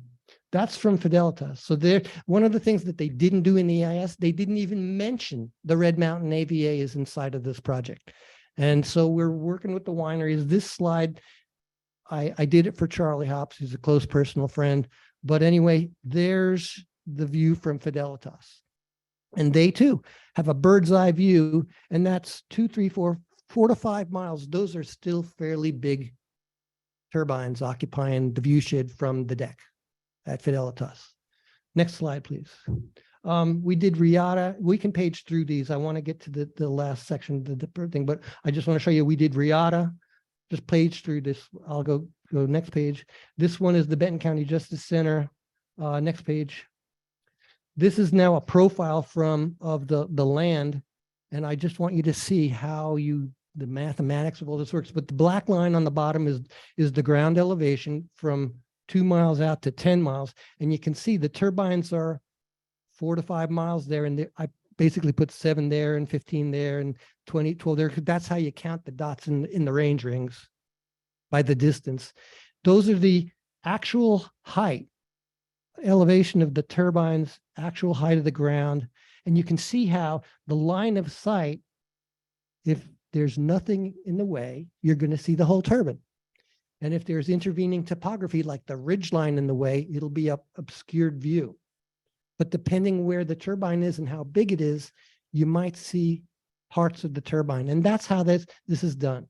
That's from Fidelitas. So there, one of the things that they didn't do in the EIS, they didn't even mention the Red Mountain AVA is inside of this project. And so we're working with the wineries. This slide, I did it for Charlie Hops, who's a close personal friend. But anyway, there's the view from Fidelitas. And they too have a bird's eye view, and that's 2, 3, 4 to 5 miles. Those are still fairly big turbines occupying the view shed from the deck at Fidelitas. Next slide, please. We did Riata. We can page through these. I want to get to the last section, the bird thing, but I just want to show you, we did Riata. Just page through this. I'll go next page. This one is the Benton County Justice Center. Next page. This is now a profile of the land. And I just want you to see how the mathematics of all this works. But the black line on the bottom is the ground elevation from 2 miles out to 10 miles. And you can see the turbines are 4 to 5 miles there. And I basically put 7 there and 15 there and 20, 12 there. That's how you count the dots in the range rings by the distance. Those are the actual height, elevation of the turbines, actual height of the ground. And you can see how the line of sight, if there's nothing in the way, you're going to see the whole turbine. And if there's intervening topography like the ridge line in the way, it'll be an obscured view. But depending where the turbine is and how big it is, you might see parts of the turbine. And that's how this is done.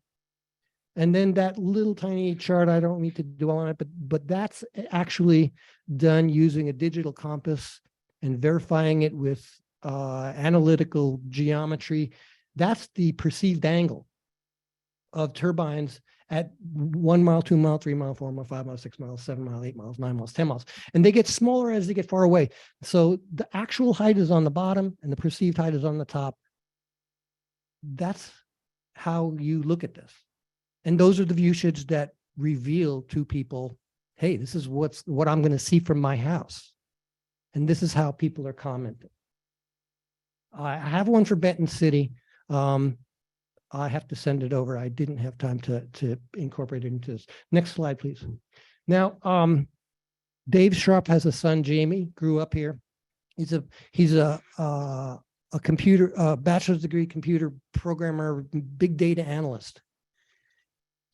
And then that little tiny chart, I don't need to dwell on it, but that's actually done using a digital compass and verifying it with analytical geometry. That's the perceived angle of turbines at 1 mile, 2 mile, 3 mile, 4 mile, 5 mile, 6 miles, 7 mile, 8 miles, 9 miles, 10 miles. And they get smaller as they get far away. So the actual height is on the bottom and the perceived height is on the top. That's how you look at this. And those are the view sheds that reveal to people, hey, this is what I'm going to see from my house. And this is how people are commenting. I have one for Benton City. I have to send it over. I didn't have time to incorporate it into this. Next slide, please. Now, Dave Sharp has a son, Jamie, grew up here. He's a bachelor's degree computer programmer, big data analyst.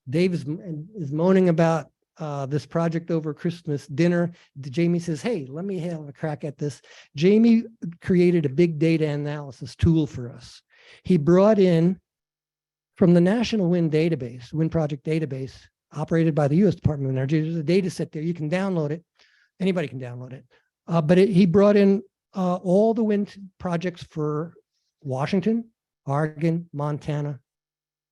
Dave is moaning about this project over Christmas dinner. Jamie says, hey, let me have a crack at this. Jamie created a big data analysis tool for us. He brought in from the National Wind Database, Wind Project Database, operated by the U.S. Department of Energy. There's a data set there. You can download it. Anybody can download it. But he brought in all the wind projects for Washington, Oregon, Montana,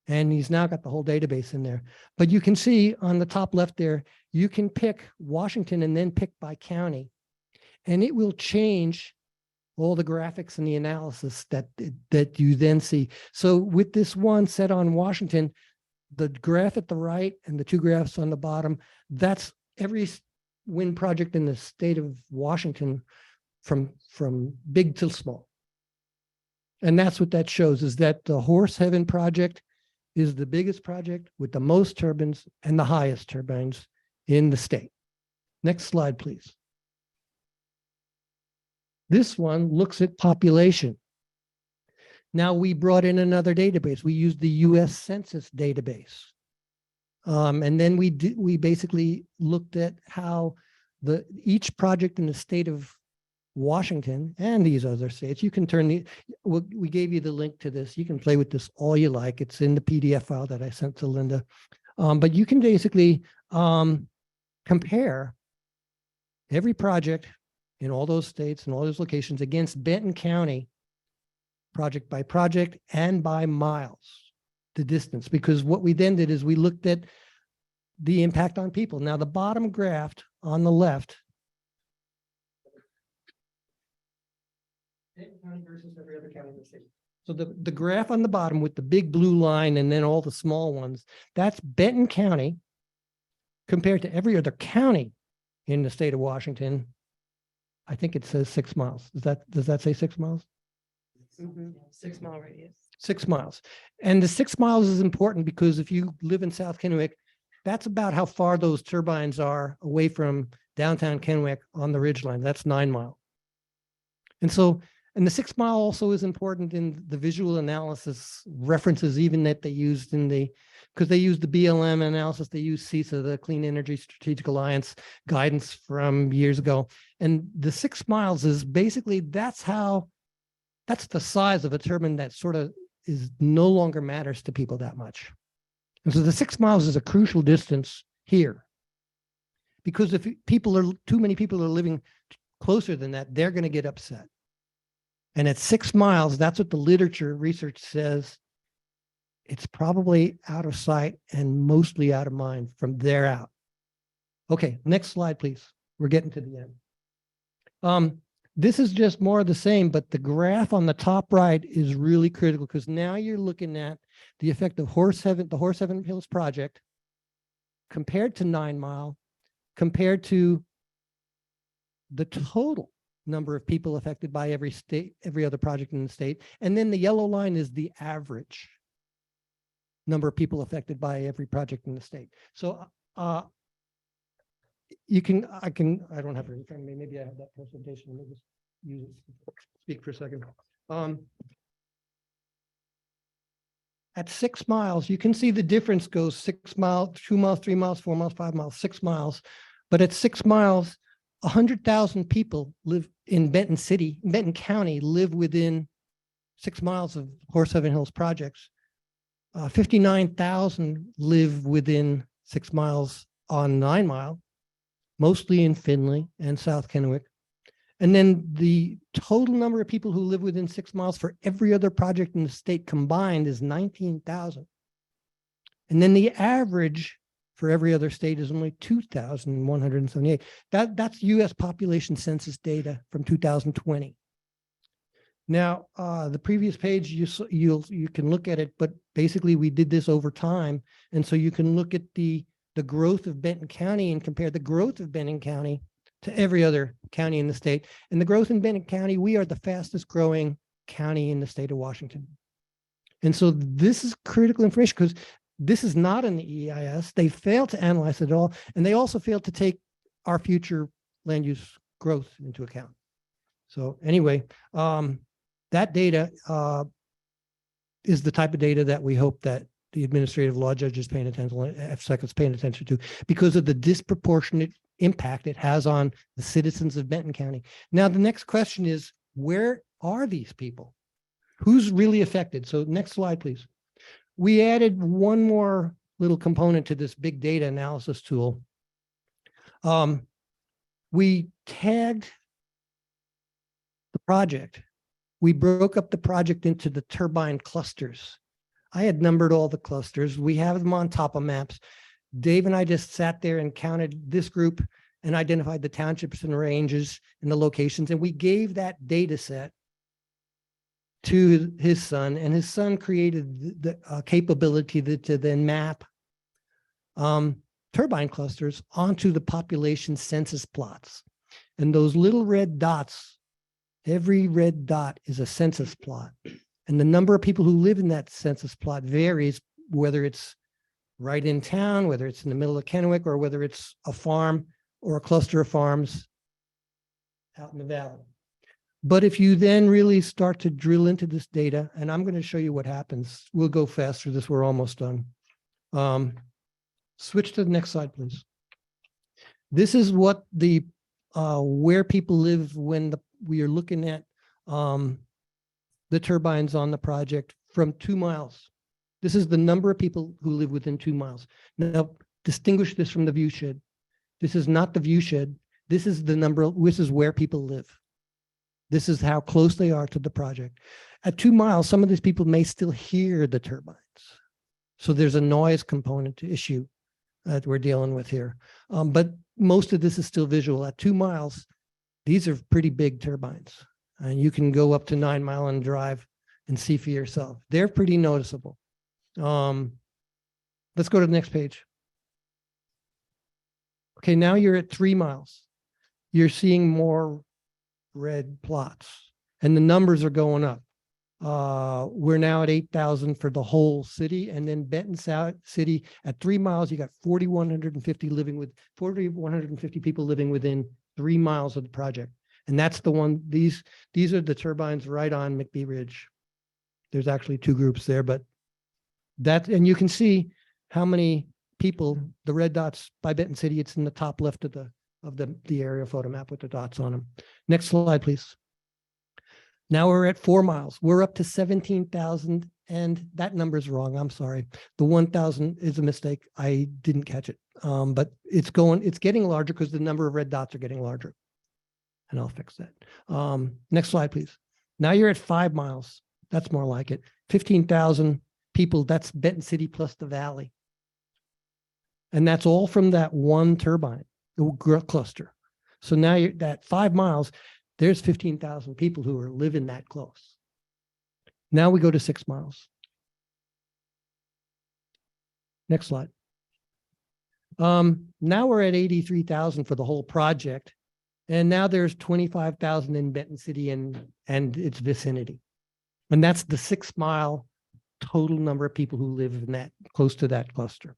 and he's now got the whole database in there. But you can see on the top left there, you can pick Washington and then pick by county, and it will change all the graphics and the analysis that you then see. So with this one set on Washington, the graph at the right and the 2 graphs on the bottom, that's every wind project in the state of Washington from big to small. And that's what that shows, is that the Horse Heaven project is the biggest project with the most turbines and the highest turbines in the state. Next slide, please. This one looks at population. Now we brought in another database. We used the US Census database. And then we basically looked at how each project in the state of Washington and these other states, you can we gave you the link to this. You can play with this all you like. It's in the PDF file that I sent to Linda. But you can basically compare every project in all those states and all those locations against Benton County, project by project and by miles, the distance. Because what we then did is we looked at the impact on people. Now the bottom graph on the left, versus every other county in the state. So the graph on the bottom with the big blue line and then all the small ones, that's Benton County compared to every other county in the state of Washington. I think it says 6 miles. Does that say 6 miles? 6 mile radius. 6 miles. And the 6 miles is important because if you live in South Kennewick, that's about how far those turbines are away from downtown Kennewick on the ridgeline. That's 9 mile. And so, and the 6 mile also is important in the visual analysis references, even that they used in the, because they used the BLM analysis, they used CISA, the Clean Energy Strategic Alliance guidance from years ago. And the 6 miles is basically, that's the size of a turbine that sort of is no longer matters to people that much. And so the 6 miles is a crucial distance here. Because if too many people are living closer than that, they're going to get upset. And at 6 miles, that's what the literature research says. It's probably out of sight and mostly out of mind from there out. Okay, next slide, please. We're getting to the end. This is just more of the same, but the graph on the top right is really critical because now you're looking at the effect of the Horseheaven Hills project compared to 9 Mile, compared to the total number of people affected by every state, every other project in the state. And then the yellow line is the average number of people affected by every project in the state. So I don't have it in front of me. Maybe I have that presentation. Let me just use it, speak for a second. At 6 miles, you can see the difference goes 6 miles, 2 miles, 3 miles, 4 miles, 5 miles, 6 miles. But at 6 miles, 100,000 people live in Benton County live within 6 miles of Horseheaven Hills projects. 59,000 live within 6 miles on 9 Mile, mostly in Findlay and South Kennewick. And then the total number of people who live within 6 miles for every other project in the state combined is 19,000. And then the average for every other state is only 2,178. That's US population census data from 2020. Now, the previous page, you can look at it, but basically we did this over time. And so you can look at the growth of Benton County and compare the growth of Benton County to every other county in the state. And the growth in Benton County, we are the fastest growing county in the state of Washington. And so this is critical information because this is not in the EIS. They failed to analyze it at all. And they also failed to take our future land use growth into account. So anyway, that data is the type of data that we hope that the administrative law judge is paying attention, FSEC is paying attention to, because of the disproportionate impact it has on the citizens of Benton County. Now, the next question is, where are these people? Who's really affected? So next slide, please. We added one more little component to this big data analysis tool. We tagged the project. We broke up the project into the turbine clusters. I had numbered all the clusters. We have them on top of maps. Dave and I just sat there and counted this group and identified the townships and ranges and the locations. And we gave that data set to his son, and his son created the capability to then map turbine clusters onto the population census plots. And those little red dots, every red dot is a census plot. And the number of people who live in that census plot varies, whether it's right in town, whether it's in the middle of Kennewick, or whether it's a farm or a cluster of farms out in the valley. But if you then really start to drill into this data, and I'm going to show you what happens. We'll go fast through this. We're almost done. Switch to the next slide, please. This is what the where people live when we are looking at the turbines on the project from 2 miles. This is the number of people who live within 2 miles. Now, distinguish this from the view shed. This is not the view shed. This is the number, this is where people live. This is how close they are to the project. At 2 miles, some of these people may still hear the turbines. So there's a noise component issue that we're dealing with here. But most of this is still visual. At 2 miles, these are pretty big turbines. And you can go up to 9 Mile and drive and see for yourself. They're pretty noticeable. Let's go to the next page. Okay, now you're at 3 miles. You're seeing more red plots and the numbers are going up. We're now at 8,000 for the whole city, and then Benton South City at 3 miles, you got 4,150 people living within 3 miles of the project. And that's the one, these are the turbines right on McBee Ridge. There's actually 2 groups there, but and you can see how many people, the red dots by Benton City, it's in the top left of the aerial photo map with the dots on them. Next slide, please. Now we're at 4 miles. We're up to 17,000, and that number is wrong. I'm sorry. The 1,000 is a mistake. I didn't catch it. But it's getting larger because the number of red dots are getting larger. And I'll fix that. Next slide, please. Now you're at 5 miles. That's more like it. 15,000 people. That's Benton City plus the valley. And that's all from that one turbine, the cluster. So now you're at 5 miles. There's 15,000 people who are living that close. Now we go to 6 miles. Next slide. Now we're at 83,000 for the whole project. And now there's 25,000 in Benton City and its vicinity. And that's the 6 mile total number of people who live in that, close to that cluster.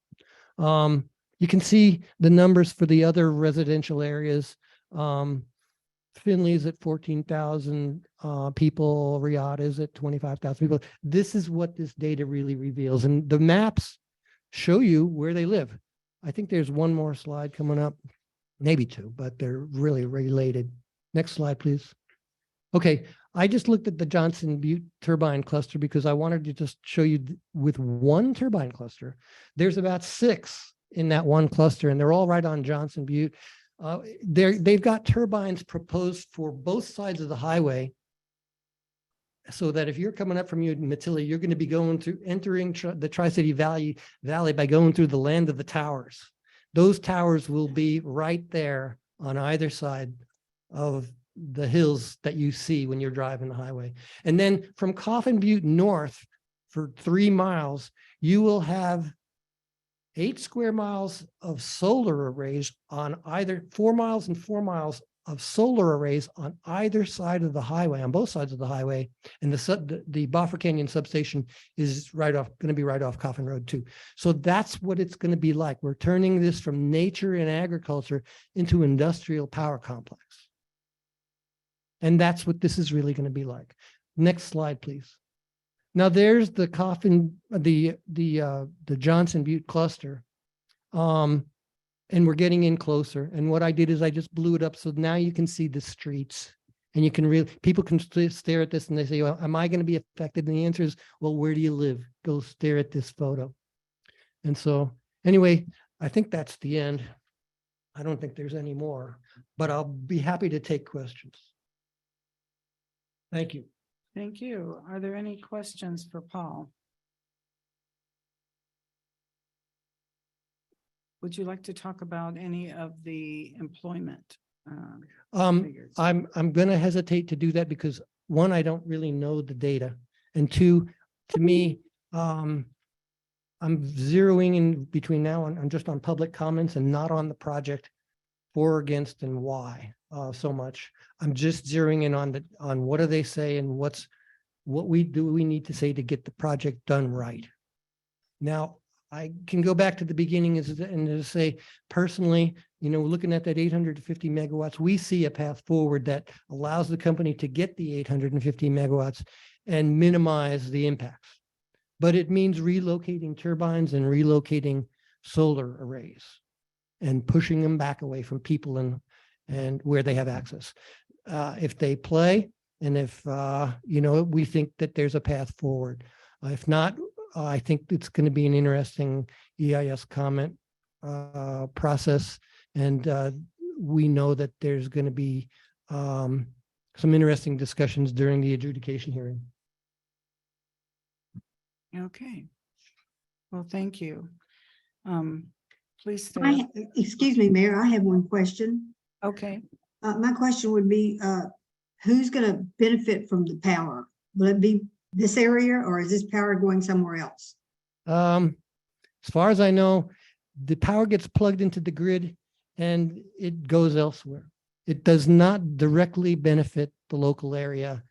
You can see the numbers for the other residential areas. Finley's at 14,000 people. Riyadh is at 25,000 people. This is what this data really reveals. And the maps show you where they live. I think there's one more slide coming up, maybe 2, but they're really related. Next slide, please. Okay, I just looked at the Johnson Butte turbine cluster because I wanted to just show you with one turbine cluster, there's about 6 in that one cluster, and they're all right on Johnson Butte. They've got turbines proposed for both sides of the highway, so that if you're coming up from Matilda, you're going to be entering the Tri-City Valley by going through the land of the towers. Those towers will be right there on either side of the hills that you see when you're driving the highway. And then from Coffin Butte north for 3 miles, you will have 8 square miles of solar arrays on either 4 miles and 4 miles of solar arrays on either side of the highway, on both sides of the highway. And the Boffer Canyon substation is going to be right off Coffin Road too. So that's what it's going to be like. We're turning this from nature and agriculture into industrial power complex. And that's what this is really going to be like. Next slide, please. Now there's the the Johnson Butte cluster. And we're getting in closer. And what I did is I just blew it up. So now you can see the streets, and you can people can stare at this and they say, well, am I going to be affected? And the answer is, well, where do you live? Go stare at this photo. And so anyway, I think that's the end. I don't think there's any more, but I'll be happy to take questions. Thank you. Thank you. Are there any questions for Paul? Would you like to talk about any of the employment? Figures? I'm going to hesitate to do that because 1, I don't really know the data, and 2, to me, I'm zeroing in between now and I'm just on public comments and not on the project for, against, and why so much. I'm just zeroing in on what do they say and what we need to say to get the project done right. Now, I can go back to the beginning and to say, personally, looking at that 850 megawatts, we see a path forward that allows the company to get the 850 megawatts and minimize the impacts. But it means relocating turbines and relocating solar arrays and pushing them back away from people and where they have access. If they play, and if, we think that there's a path forward. If not, I think it's going to be an interesting EIS comment process. And we know that there's going to be some interesting discussions during the adjudication hearing. Okay. Well, thank you. Please stay. Excuse me, Mayor, I have one question. Okay. My question would be, who's going to benefit from the power? Will it be this area, or is this power going somewhere else? As far as I know, the power gets plugged into the grid and it goes elsewhere. It does not directly benefit the local area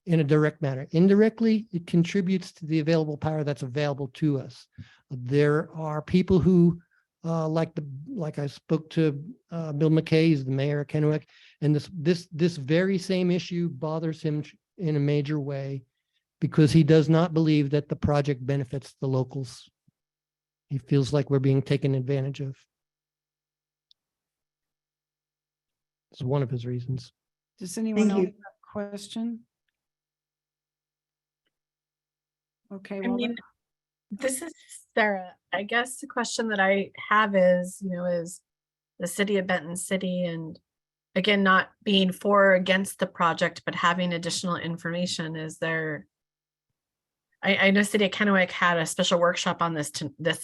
in a direct manner. Indirectly, it contributes to the available power that's available to us. There are people who, like I spoke to Bill McKay, he's the mayor of Kennewick, and this very same issue bothers him in a major way because he does not believe that the project benefits the locals. He feels like we're being taken advantage of. It's one of his reasons. Does anyone Thank else you. have a question? Okay, I well, mean, this is Sarah. I guess the question that I have is, is the city of Benton City, and again, not being for or against the project, but having additional information, is there? I know City of Kennewick had a special workshop on this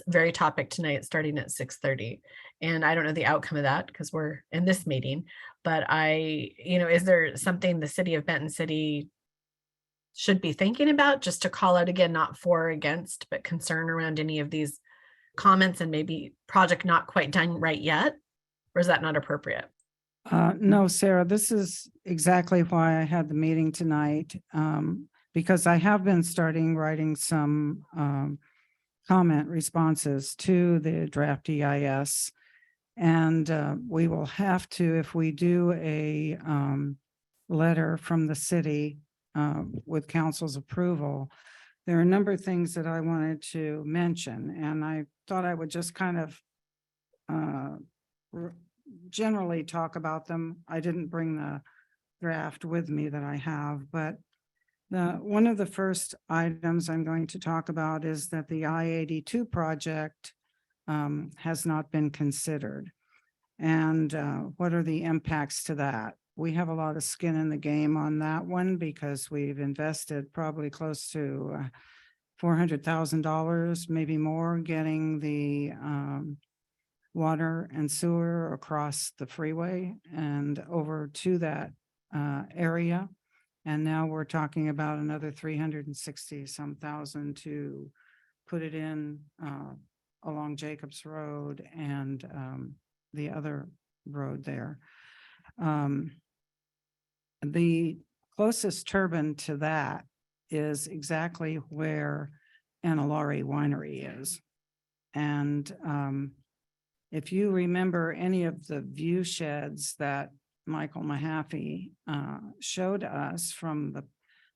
very topic tonight, starting at 6:30. And I don't know the outcome of that because we're in this meeting, but is there something the city of Benton City should be thinking about, just to call out again, not for or against, but concern around any of these comments and maybe project not quite done right yet? Or is that not appropriate? no, Sarah, this is exactly why I had the meeting tonight. Because I have been writing some comment responses to the draft EIS. And we will have to, if we do a letter from the city with council's approval, there are a number of things that I wanted to mention, and I thought I would just kind of generally talk about them. I didn't bring the draft with me that I have, but one of the first items I'm going to talk about is that the I-82 project has not been considered. And what are the impacts to that? We have a lot of skin in the game on that one because we've invested probably close to $400,000, maybe more, getting the water and sewer across the freeway and over to that area. And now we're talking about another 360 some thousand to put it in along Jacobs Road and the other road there. The closest turbine to that is exactly where Anilari Winery is. And if you remember any of the view sheds that Michael Mahaffey showed us from the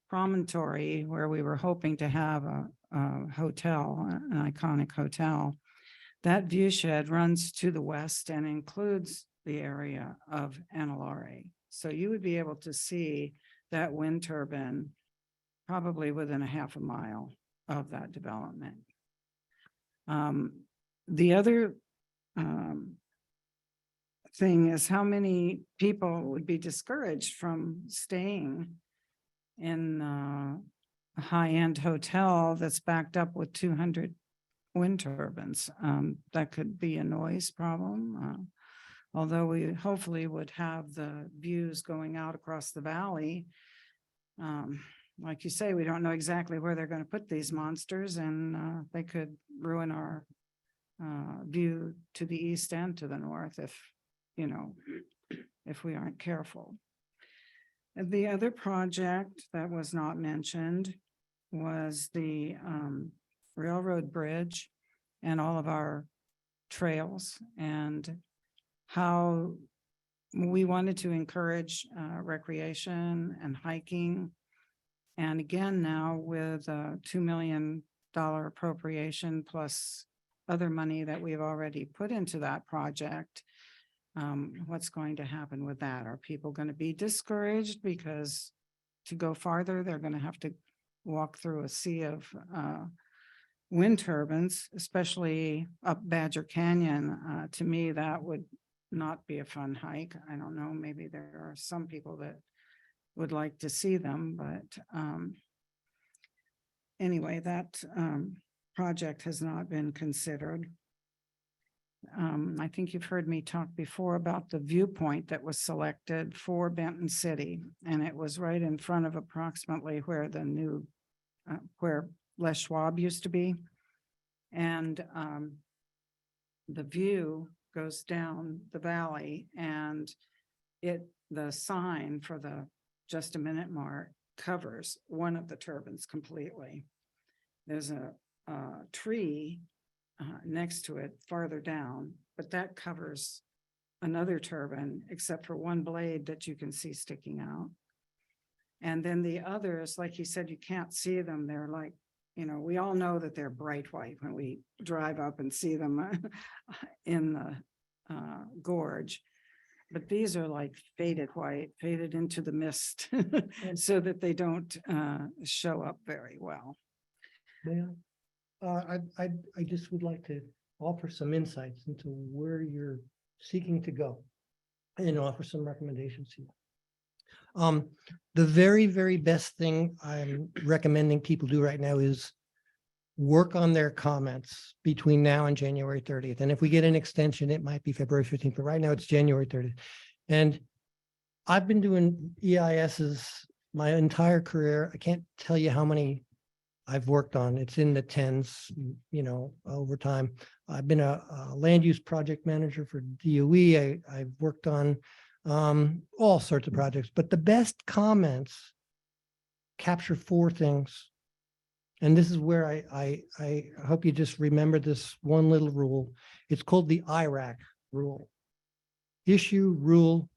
promontory where we were hoping to have a hotel, an iconic hotel, that view shed runs to the west and includes the area of Anilari. So you would be able to see that wind turbine probably within a half a mile of that development. The other thing is how many people would be discouraged from staying in a high-end hotel that's backed up with 200 wind turbines. That could be a noise problem. Although we hopefully would have the views going out across the valley. Like you say, we don't know exactly where they're going to put these monsters, and they could ruin our view to the east and to the north if we aren't careful. The other project that was not mentioned was the railroad bridge and all of our trails, and how we wanted to encourage recreation and hiking. And again, now with a $2 million appropriation plus other money that we've already put into that project, what's going to happen with that? Are people going to be discouraged because to go farther, they're going to have to walk through a sea of wind turbines, especially up Badger Canyon? To me, that would not be a fun hike. I don't know, maybe there are some people that would like to see them, but anyway, that project has not been considered. I think you've heard me talk before about the viewpoint that was selected for Benton City, and it was right in front of approximately where the new, where Les Schwab used to be. And the view goes down the valley, and the sign for the Just a Minute Mart covers one of the turbines completely. There's a tree next to it farther down, but that covers another turbine except for one blade that you can see sticking out. And then the others, like you said, you can't see them. They're like, we all know that they're bright white when we drive up and see them in the gorge. But these are like faded white, faded into the mist so that they don't show up very well. May I? I just would like to offer some insights into where you're seeking to go and offer some recommendations here. The very, very best thing I'm recommending people do right now is work on their comments between now and January 30th. And if we get an extension, it might be February 15th, but right now it's January 30th. And I've been doing EISs my entire career. I can't tell you how many I've worked on. It's in the tens, over time. I've been a land use project manager for DOE. I've worked on all sorts of projects, but the best comments capture four things. And this is where I hope you just remember this one little rule. It's called the IRAC rule. Issue, rule,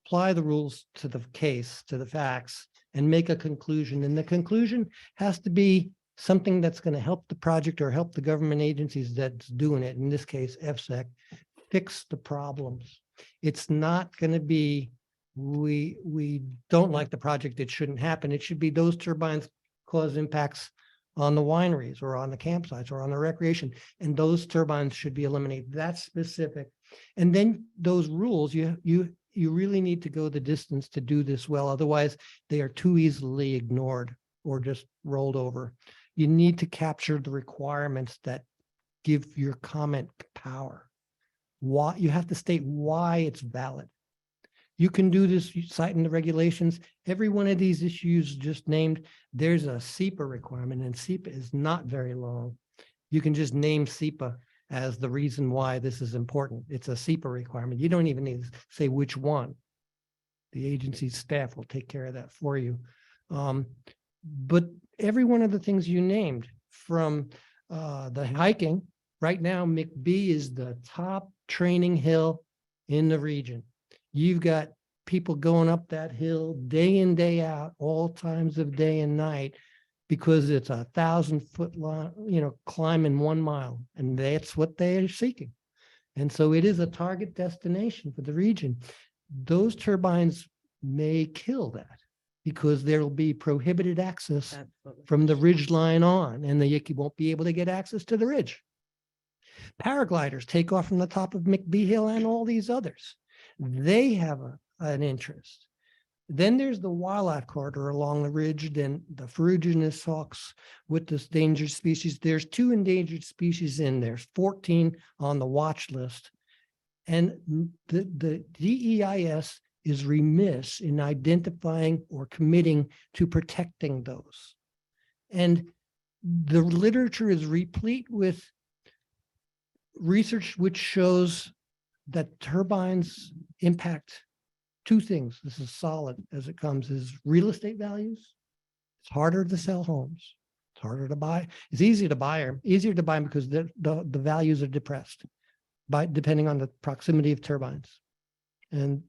apply the rules to the case, to the facts, and make a conclusion. And the conclusion has to be something that's going to help the project or help the government agencies that's doing it, in this case, FSEC, fix the problems. It's not going to be, we don't like the project, it shouldn't happen. It should be those turbines cause impacts on the wineries or on the campsites or on the recreation, and those turbines should be eliminated. That's specific. And then those rules, you really need to go the distance to do this well. Otherwise, they are too easily ignored or just rolled over. You need to capture the requirements that give your comment power. Why you have to state why it's valid. You can do this citing the regulations. Every one of these issues just named, there's a SEPA requirement, and SEPA is not very long. You can just name SEPA as the reason why this is important. It's a SEPA requirement. You don't even need to say which one. The agency's staff will take care of that for you. But every one of the things you named, from the hiking, right now, McBee is the top training hill in the region. You've got people going up that hill day in, day out, all times of day and night, because it's 1,000-foot climb in 1 mile, and that's what they are seeking. And so it is a target destination for the region. Those turbines may kill that because there will be prohibited access from the ridge line on, and you won't be able to get access to the ridge. Paragliders take off from the top of McBee Hill and all these others. They have an interest. Then there's the wildlife corridor along the ridge, then the ferruginous hawks with this endangered species. There's 2 endangered species in there, 14 on the watch list. And the DEIS is remiss in identifying or committing to protecting those. And the literature is replete with research which shows that turbines impact 2 things. This is solid as it comes, is real estate values. It's harder to sell homes. It's harder to buy. It's easier to buy them because the values are depressed depending on the proximity of turbines. And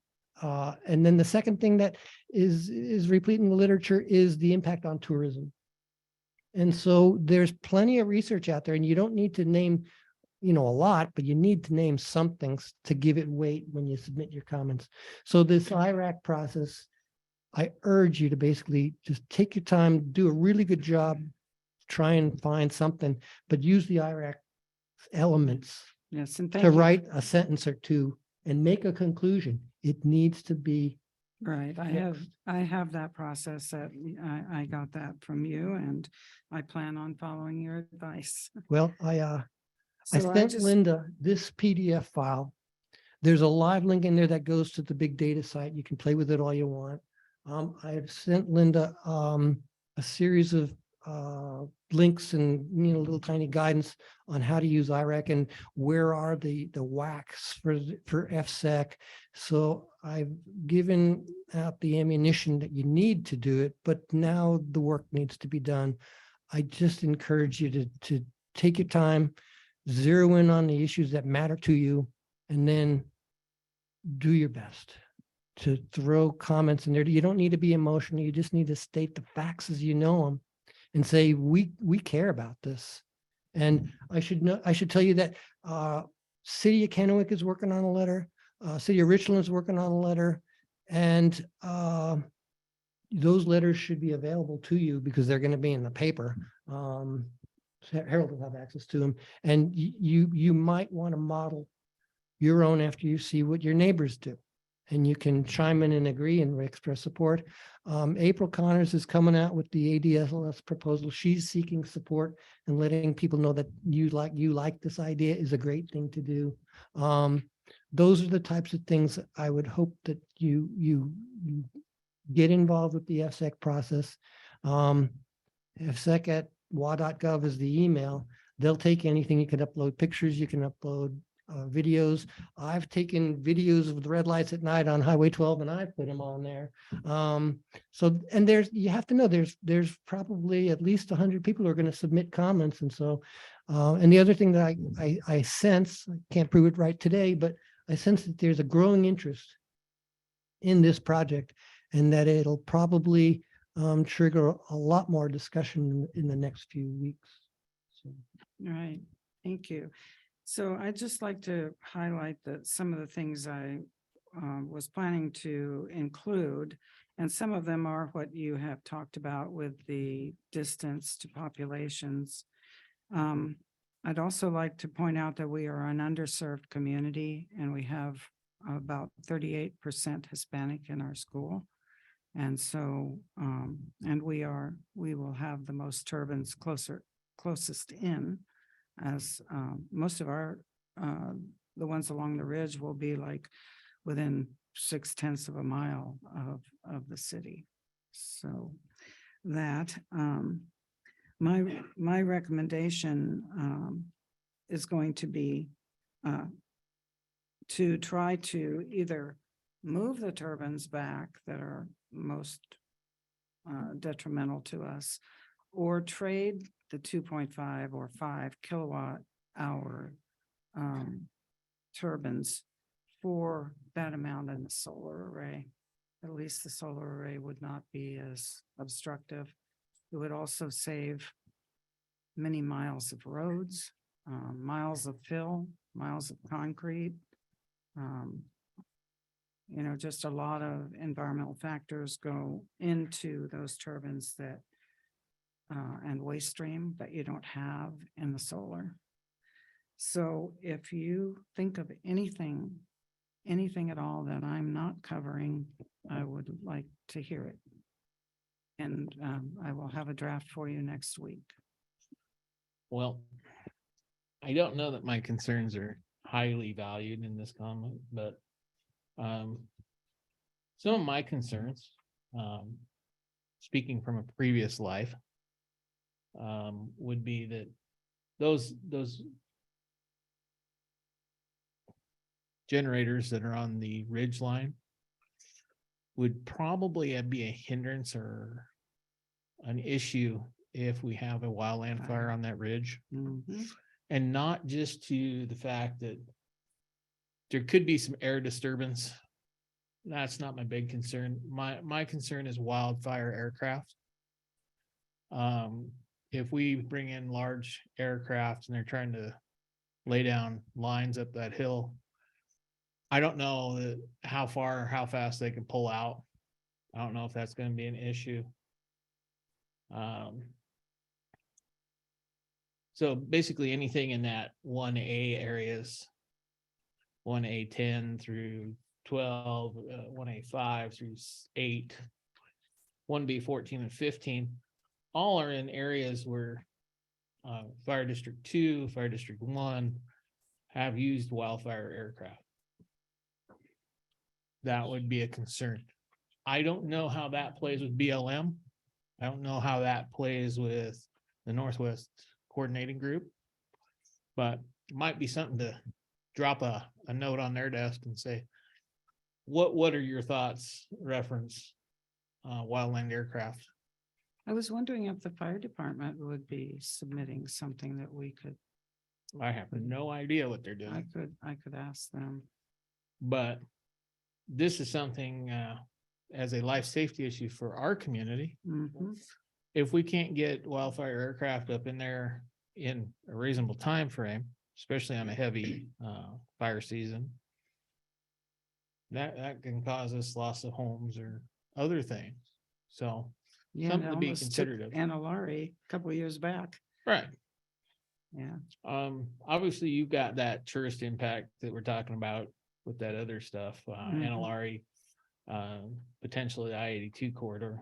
then the second thing that is replete in the literature is the impact on tourism. And so there's plenty of research out there, and you don't need to name a lot, but you need to name some things to give it weight when you submit your comments. So this IRAC process, I urge you to basically just take your time, do a really good job, try and find something, but use the IRAC elements Yes, and thank to you. write a sentence or two and make a conclusion. It needs to be Right, I have that process that I got that from you, and I plan on following your advice. well. I So sent just- Linda this PDF file. There's a live link in there that goes to the big data site. You can play with it all you want. I have sent Linda a series of links and, little tiny guidance on how to use IRAC and where are the WACs for FSEC. So I've given out the ammunition that you need to do it, but now the work needs to be done. I just encourage you to take your time, zero in on the issues that matter to you, and then do your best to throw comments in there. You don't need to be emotional. You just need to state the facts as you know them and say, we care about this. And I should tell you that City of Kennewick is working on a letter. City of Richland is working on a letter. And those letters should be available to you because they're going to be in the paper. Harold will have access to them. And you might want to model your own after you see what your neighbors do. And you can chime in and agree and express support. April Connors is coming out with the ADSLS proposal. She's seeking support and letting people know that you like this idea is a great thing to do. Those are the types of things that I would hope that you get involved with the FSEC process. FSEC@wa.gov is the email. They'll take anything. You can upload pictures, you can upload videos. I've taken videos of the red lights at night on Highway 12 and I put them on there. And you have to know there's probably at least 100 people who are going to submit comments. And so, and the other thing that I sense, I can't prove it right today, but I sense that there's a growing interest in this project and that it'll probably trigger a lot more discussion in the next few weeks. So. All right, thank you. So I'd just like to highlight that some of the things I was planning to include, and some of them are what you have talked about with the distance to populations. I'd also like to point out that we are an underserved community and we have about 38% Hispanic in our school. And so, and we will have the most turbines closest in, as most of our, the ones along the ridge will be like within 0.6 of a mile of the city. So that, my recommendation is going to be to try to either move the turbines back that are most detrimental to us, or trade the 2.5 or 5 kilowatt hour turbines for that amount in the solar array. At least the solar array would not be as obstructive. It would also save many miles of roads, miles of fill, miles of concrete. Just a lot of environmental factors go into those turbines that and waste stream that you don't have in the solar. So if you think of anything at all that I'm not covering, I would like to hear it. And I will have a draft for you next week. Well, I don't know that my concerns are highly valued in this comment, but some of my concerns, speaking from a previous life, would be that those generators that are on the ridge line would probably be a hindrance or an issue if we have a wildland fire on that ridge. Mhm. And not just to the fact that there could be some air disturbance. That's not my big concern. My concern is wildfire aircraft. If we bring in large aircraft and they're trying to lay down lines up that hill, I don't know how far or how fast they can pull out. I don't know if that's going to be an issue. So basically anything in that 1A areas, 1A10 through 12, 1A5 through 8, 1B14 and 15, all are in areas where Fire District 2, Fire District 1 have used wildfire aircraft. That would be a concern. I don't know how that plays with BLM. I don't know how that plays with the Northwest Coordinating Group. But it might be something to drop a note on their desk and say, what are your thoughts reference wildland aircraft? I was wondering if the fire department would be submitting something that we could, I have no idea what they're doing, I could ask them. but this is something as a life safety issue for our community. Mhm. If we can't get wildfire aircraft up in there in a reasonable time frame, especially on a heavy fire season, that can cause us loss of homes or other things. So Yeah, something it to be almost took considered of. Anilari a couple of years back. Right. Yeah. Obviously you've got that tourist impact that we're talking about with that other stuff, Mhm. Anilari, potentially the I-82 corridor.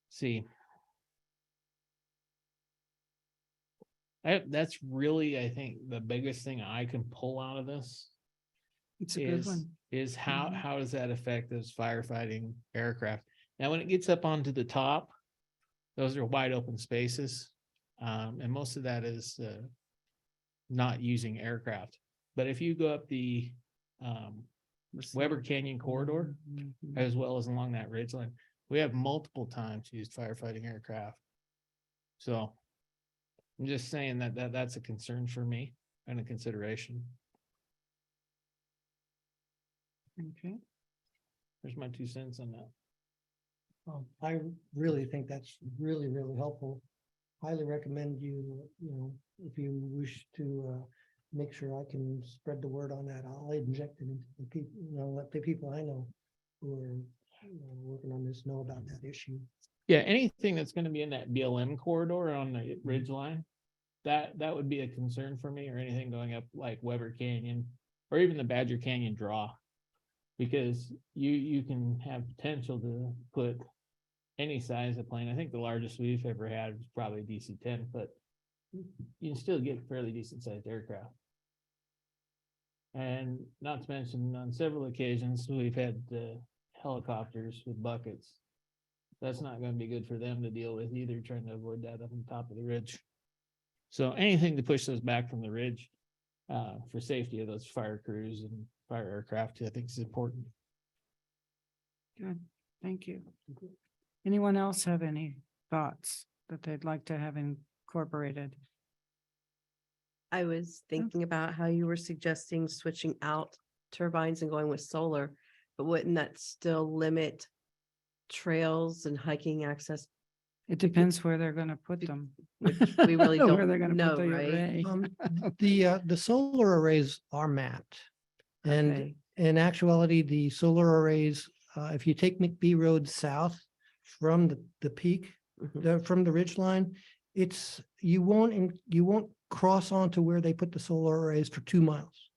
See. That's really, I think, the biggest thing I can pull out of this It's a good one. is how, Mhm. how does that affect those firefighting aircraft? Now, when it gets up onto the top, those are wide open spaces. And most of that is not using aircraft. But if you go up the Weber Canyon corridor, Mhm. as well as along that ridge line, we have multiple times used firefighting aircraft. So I'm just saying that's a concern for me and a consideration. Okay. There's my 2 cents on that. I really think that's really, really helpful. Highly recommend you, if you wish to make sure I can spread the word on that, I'll inject it into the people, let the people I know who are working on this know about that issue. Yeah, anything that's gonna be in that BLM corridor on the ridge line, that would be a concern for me, or anything going up like Weber Canyon or even the Badger Canyon draw. Because you can have potential to put any size of plane. I think the largest we've ever had was probably DC-10, but you can still get fairly decent sized aircraft. And not to mention, on several occasions, we've had helicopters with buckets. That's not gonna be good for them to deal with either, trying to avoid that up on top of the ridge. So anything to push those back from the ridge for safety of those fire crews and fire aircraft, I think is important. Good. Thank you. Anyone else have any thoughts that they'd like to have incorporated? I was thinking about how you were suggesting switching out turbines and going with solar, but wouldn't that still limit trails and hiking access? It depends where they're gonna put them. Which we really Where they're don't gonna put know, the right? array. The solar arrays are mapped. And Okay. in actuality, the solar arrays, if you take McBee Road south from the peak, Mhm. from the ridge line, you won't cross onto where they put the solar arrays for 2 miles.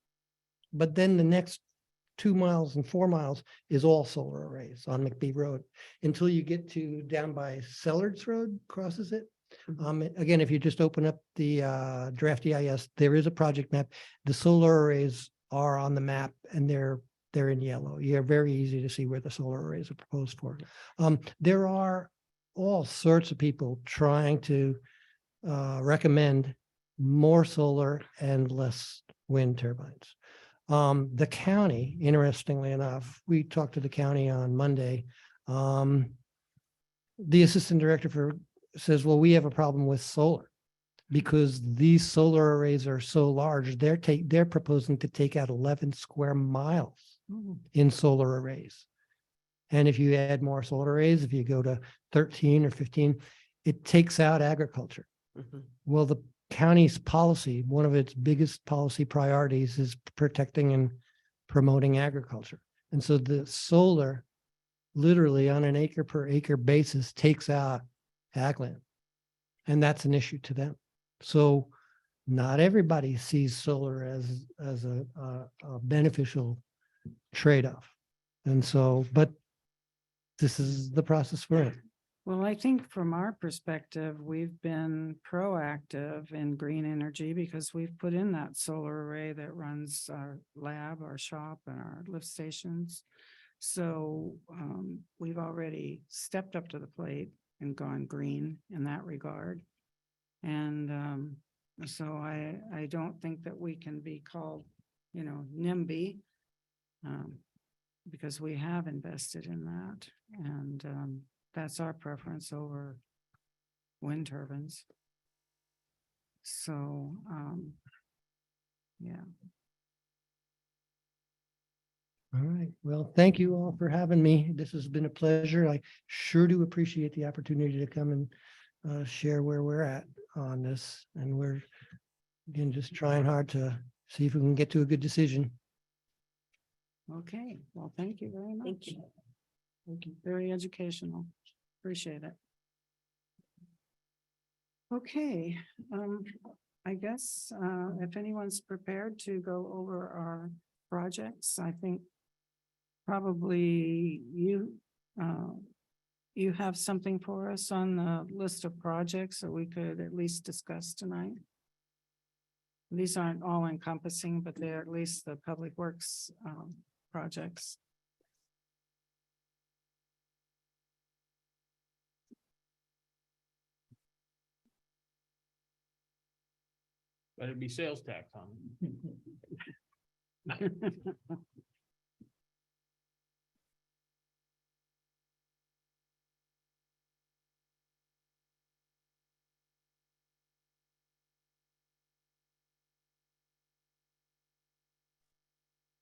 But then the next 2 miles and 4 miles is all solar arrays on McBee Road until you get to down by Sellards Road, crosses it. Again, if you just open up the draft EIS, there is a project map. The solar arrays are on the map and they're in yellow. You're very easy to see where the solar arrays are proposed for. There are all sorts of people trying to recommend more solar and less wind turbines. The county, interestingly enough, we talked to the county on Monday. The assistant director says, well, we have a problem with solar because these solar arrays are so large. They're proposing to take out 11 square miles in solar arrays. And if you add more solar arrays, if you go to 13 or 15, it takes out agriculture. Mhm. Well, the county's policy, one of its biggest policy priorities is protecting and promoting agriculture. And so the solar literally on an acre per acre basis takes out ag land. And that's an issue to them. So not everybody sees solar as a beneficial trade-off. And so, but this is the process we're in. Well, I think from our perspective, we've been proactive in green energy because we've put in that solar array that runs our lab, our shop and our lift stations. So we've already stepped up to the plate and gone green in that regard. And so I don't think that we can be called, NIMBY. Because we have invested in that, and that's our preference over wind turbines. So, yeah. All right. Well, thank you all for having me. This has been a pleasure. I sure do appreciate the opportunity to come and share where we're at on this. And we're, again, just trying hard to see if we can get to a good decision. Okay, well, thank you very much. Thank you. Thank you. Very educational. Appreciate it. Okay, I guess if anyone's prepared to go over our projects, I think probably you have something for us on the list of projects that we could at least discuss tonight. These aren't all encompassing, but they're at least the public works projects. But it'd be sales tax on it.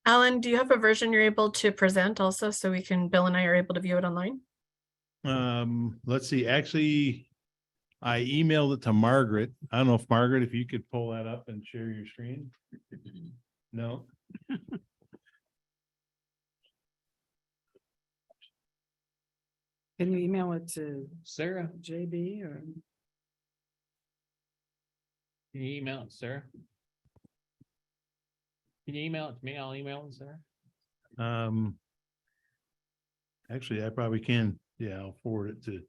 Alan, do you have a version you're able to present also so we can, Bill and I are able to view it online? Let's see, actually, I emailed it to Margaret. I don't know if Margaret, if you could pull that up and share your screen. No. Can you email it to Sarah, JB or? can you email it, Sarah? Can you email it to me? I'll email it, Sarah. Actually, I probably can. Yeah, I'll forward it to.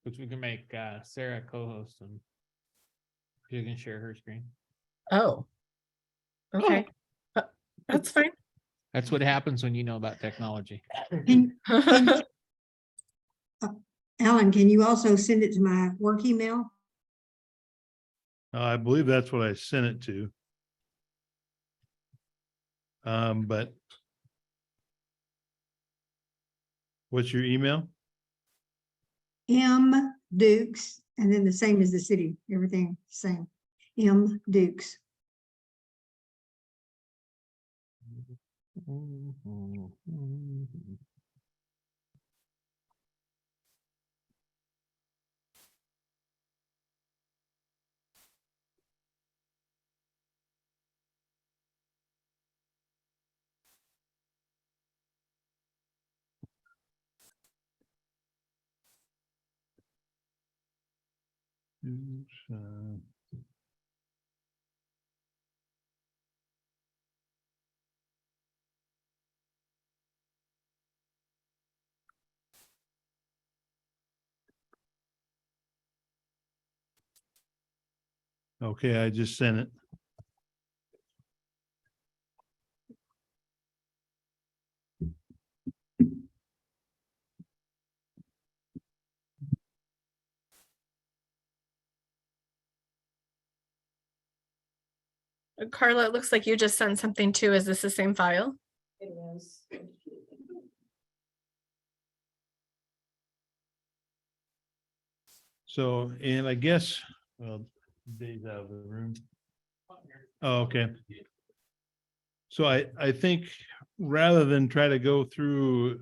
Which we can make Sarah co-host and you can share her screen. Oh. Okay. That's fine. That's what happens when you know about technology. Can- Alan, can you also send it to my work email? I believe that's what I sent it to. But what's your email? M Dukes, and then the same as the city, everything same. M Dukes. Oops, Okay, I just sent it. Carla, it looks like you just sent something too. Is this the same file? It is. So, and I guess, well, Dave's out of the room. Oh, okay. So I think rather than try to go through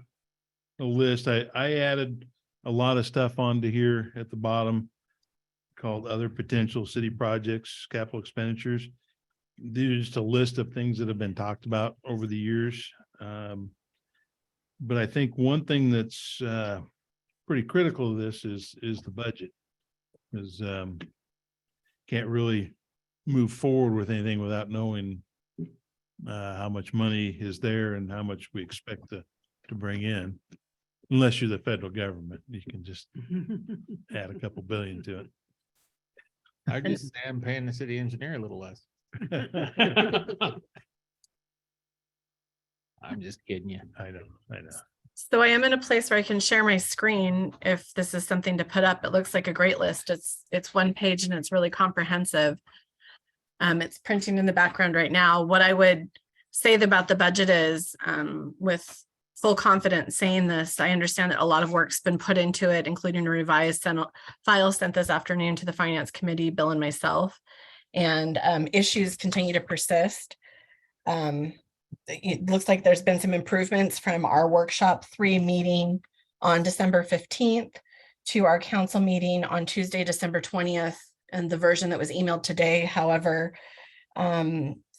a list, I added a lot of stuff onto here at the bottom called other potential city projects, capital expenditures. These are just a list of things that have been talked about over the years. But I think one thing that's pretty critical to this is the budget. Because can't really move forward with anything without knowing how much money is there and how much we expect to bring in. Unless you're the federal government, you can just add a couple billion to it. I just am paying the city engineer a little less. I'm just kidding you. I know. So I am in a place where I can share my screen if this is something to put up. It looks like a great list. It's one page and it's really comprehensive. It's printing in the background right now. What I would say about the budget is, with full confidence saying this, I understand that a lot of work's been put into it, including a revised file sent this afternoon to the Finance Committee, Bill and myself, and issues continue to persist. It looks like there's been some improvements from our workshop 3 meeting on December 15th to our council meeting on Tuesday, December 20th, and the version that was emailed today. However,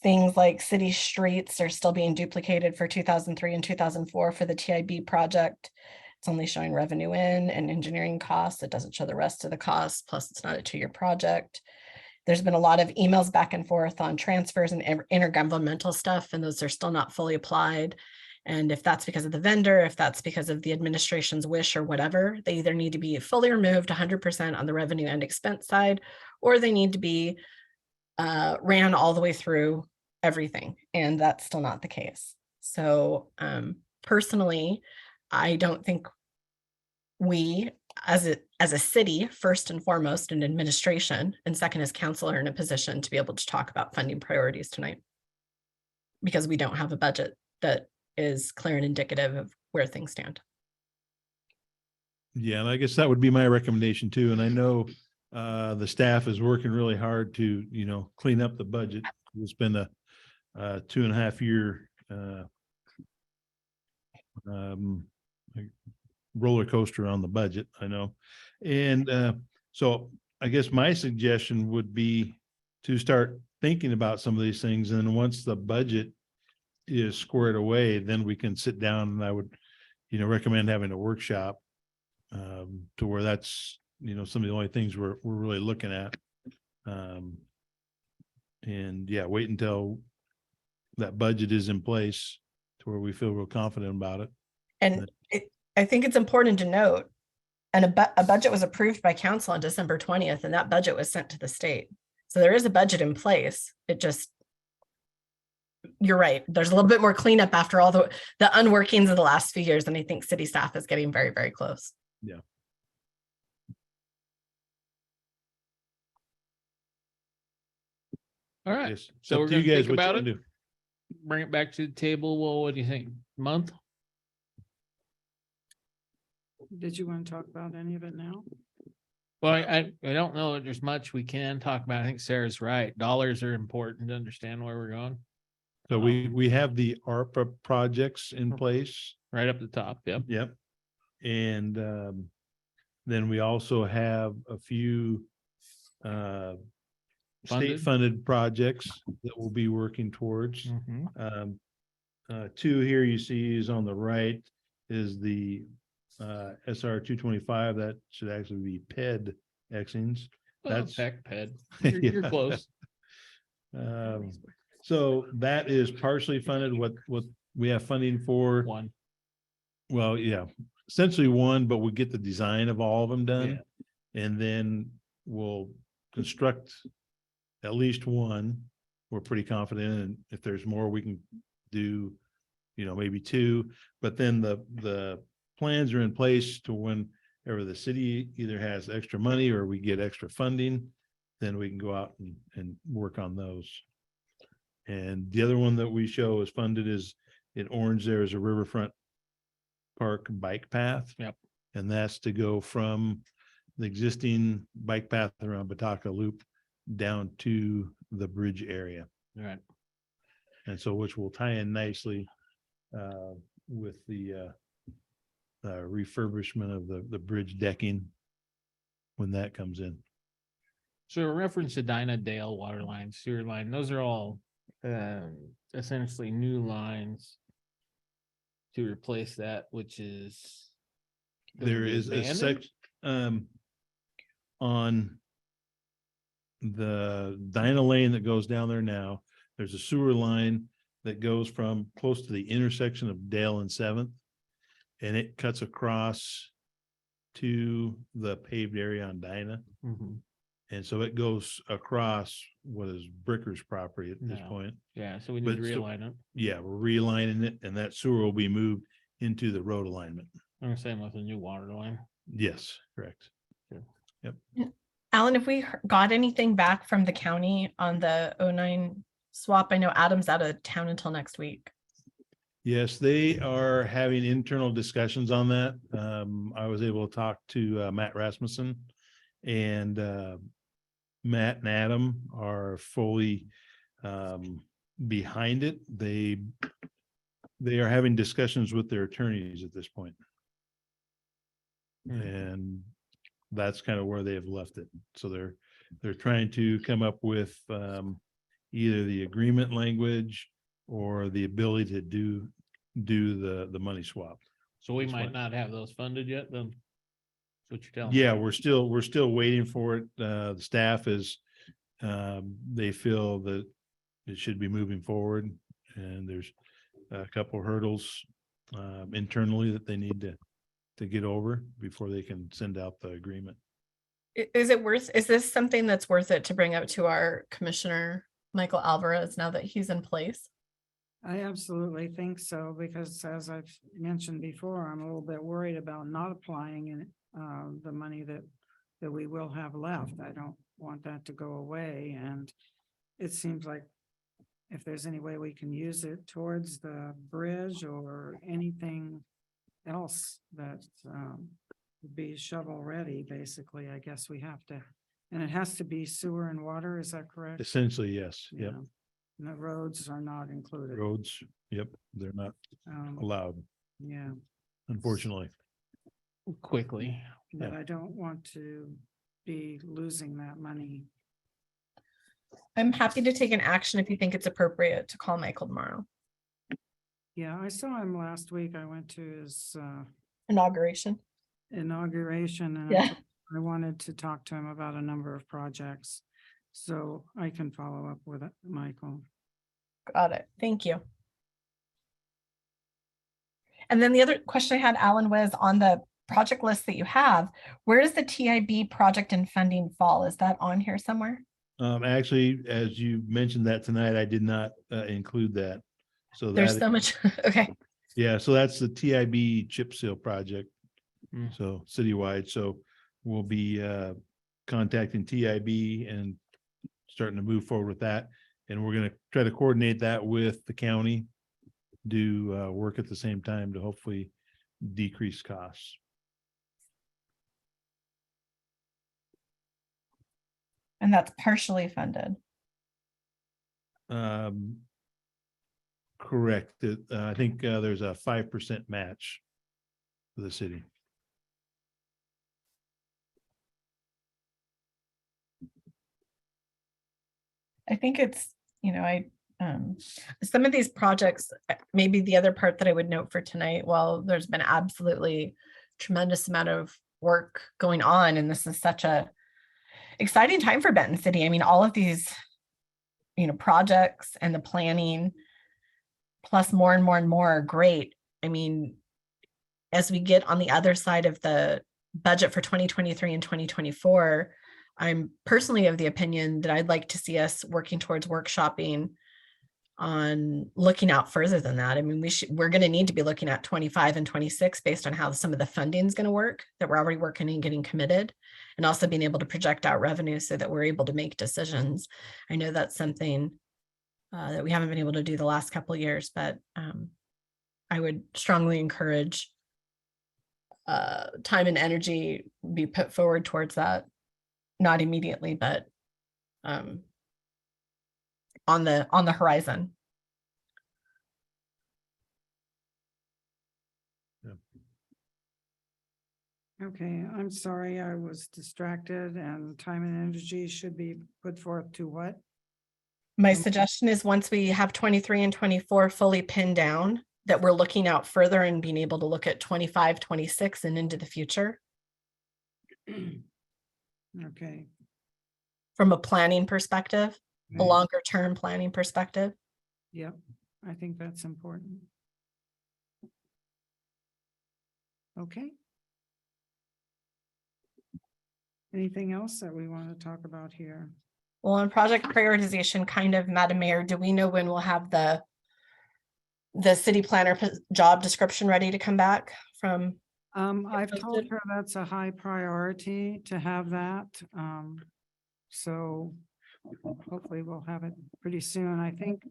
things like city streets are still being duplicated for 2003 and 2004 for the TIB project. It's only showing revenue in and engineering costs. It doesn't show the rest of the costs. Plus, it's not a 2-year project. There's been a lot of emails back and forth on transfers and intergovernmental stuff, and those are still not fully applied. And if that's because of the vendor, if that's because of the administration's wish or whatever, they either need to be fully removed 100% on the revenue and expense side, or they need to be ran all the way through everything. And that's still not the case. So personally, I don't think we as a city, first and foremost, in administration, and second as council, are in a position to be able to talk about funding priorities tonight, because we don't have a budget that is clear and indicative of where things stand. Yeah, and I guess that would be my recommendation too. And I know the staff is working really hard to, clean up the budget. It's been a 2.5 year roller coaster on the budget, I know. And so I guess my suggestion would be to start thinking about some of these things. And once the budget is squared away, then we can sit down, and I would, recommend having a workshop to where that's, some of the only things we're really looking at. And yeah, wait until that budget is in place to where we feel real confident about it. And I think it's important to note, and a budget was approved by council on December 20th, and that budget was sent to the state. So there is a budget in place. It just, you're right. There's a little bit more cleanup after all the unworkings of the last few years. And I think city staff is getting very, very close. Yeah. All right. Yes. So Up we're to you gonna guys think what you about wanna it. do. Bring it back to the table. Well, what do you think? Month? Did you want to talk about any of it now? Well, I don't know that there's much we can talk about. I think Sarah's right. Dollars are important to understand where we're going. So we have the ARPA projects in place. Right up the top. Yep. Yep. And then we also have a few Funded? state funded projects that we'll be working towards. Mhm. 2 here you see is on the right is the SR 225. That should actually be PED Xings. That's That's- ped. You're Yeah. close. So that is partially funded. What we have funding for, One. well, yeah, essentially one, but we get the design of all of them done. And then we'll construct at least one. We're pretty confident, and if there's more, we can do, maybe 2. But then the plans are in place to whenever the city either has extra money or we get extra funding, then we can go out and work on those. And the other one that we show is funded is in orange. There is a riverfront park bike path. Yep. And that's to go from the existing bike path around Bataka Loop down to the bridge area. All right. And so, which will tie in nicely with the refurbishment of the bridge decking when that comes in. So a reference to Dinah Dale water line, sewer line, those are all essentially new lines to replace that, which is gonna There be is a abandoned? on the Dinah Lane that goes down there now, there's a sewer line that goes from close to the intersection of Dale and 7th. And it cuts across to the paved area on Dinah. Mhm. And so it goes across what is Bricker's property at this No. point. Yeah, so we need to But so- realign it. Yeah, we're realigning it and that sewer will be moved into the road alignment. I'm saying with a new water line. Yes, correct. Alan, have we got anything back from the county on the 09 swap? I know Adam's out of town until next week. Yes, they are having internal discussions on that. I was able to talk to Matt Rasmussen and Matt and Adam are fully behind it. They are having discussions with their attorneys at this point. And that's kind of where they have left it. So they're trying to come up with either the agreement language or the ability to do the money swap. So we That's might fine. not have those funded yet then. That's what you're telling me. Yeah, we're still waiting for it. The staff is, they feel that it should be moving forward and there's a couple hurdles internally that they need to get over before they can send out the agreement. Is this something that's worth it to bring up to our Commissioner Michael Alvarez now that he's in place? I absolutely think so, because as I've mentioned before, I'm a little bit worried about not applying in the money that we will have left. I don't want that to go away, and it seems like if there's any way we can use it towards the bridge or anything else that would be shovel ready, basically, I guess we have to, and it has to be sewer and water, is that correct? Essentially, yes. Yep. Yeah. And the roads are not included. Roads, yep, they're not allowed, Yeah, unfortunately. Quickly. but Yeah. I don't want to be losing that money. I'm happy to take an action if you think it's appropriate to call Michael tomorrow. Yeah, I saw him last week. I went to his Inauguration. inauguration and Yeah. I wanted to talk to him about a number of projects. So I can follow up with it, Michael. Got it. Thank you. And then the other question I had, Alan, was on the project list that you have, where does the TIB project and funding fall? Is that on here somewhere? Actually, as you mentioned that tonight, I did not include that. So There's that, so much. Okay. yeah, so that's the TIB chip seal project. Hmm. So citywide, so we'll be contacting TIB and starting to move forward with that. And we're gonna try to coordinate that with the county, do work at the same time to hopefully decrease costs. And that's partially funded. Correct. I think there's a 5% match for the city. I think it's, some of these projects, maybe the other part that I would note for tonight, while there's been absolutely tremendous amount of work going on, and this is such a exciting time for Benton City. I mean, all of these, projects and the planning, plus more and more and more are great. I mean, as we get on the other side of the budget for 2023 and 2024, I'm personally of the opinion that I'd like to see us working towards workshopping on looking out further than that. I mean, we're going to need to be looking at 25 and 26 based on how some of the funding is going to work, that we're already working and getting committed, and also being able to project out revenue so that we're able to make decisions. I know that's something that we haven't been able to do the last couple of years, but I would strongly encourage time and energy be put forward towards that. Not immediately, but on the horizon. Okay, I'm sorry, I was distracted, and time and energy should be put forth to what? My suggestion is once we have 23 and 24 fully pinned down, that we're looking out further and being able to look at 25, 26 and into the future Okay, from a planning perspective, a Right. longer term planning perspective. yep, I think that's important. Okay. Anything else that we want to talk about here? Well, on project prioritization, kind of, Madam Mayor, do we know when we'll have the city planner job description ready to come back from? I've told posted? her that's a high priority to have that. So hopefully we'll have it pretty soon. I think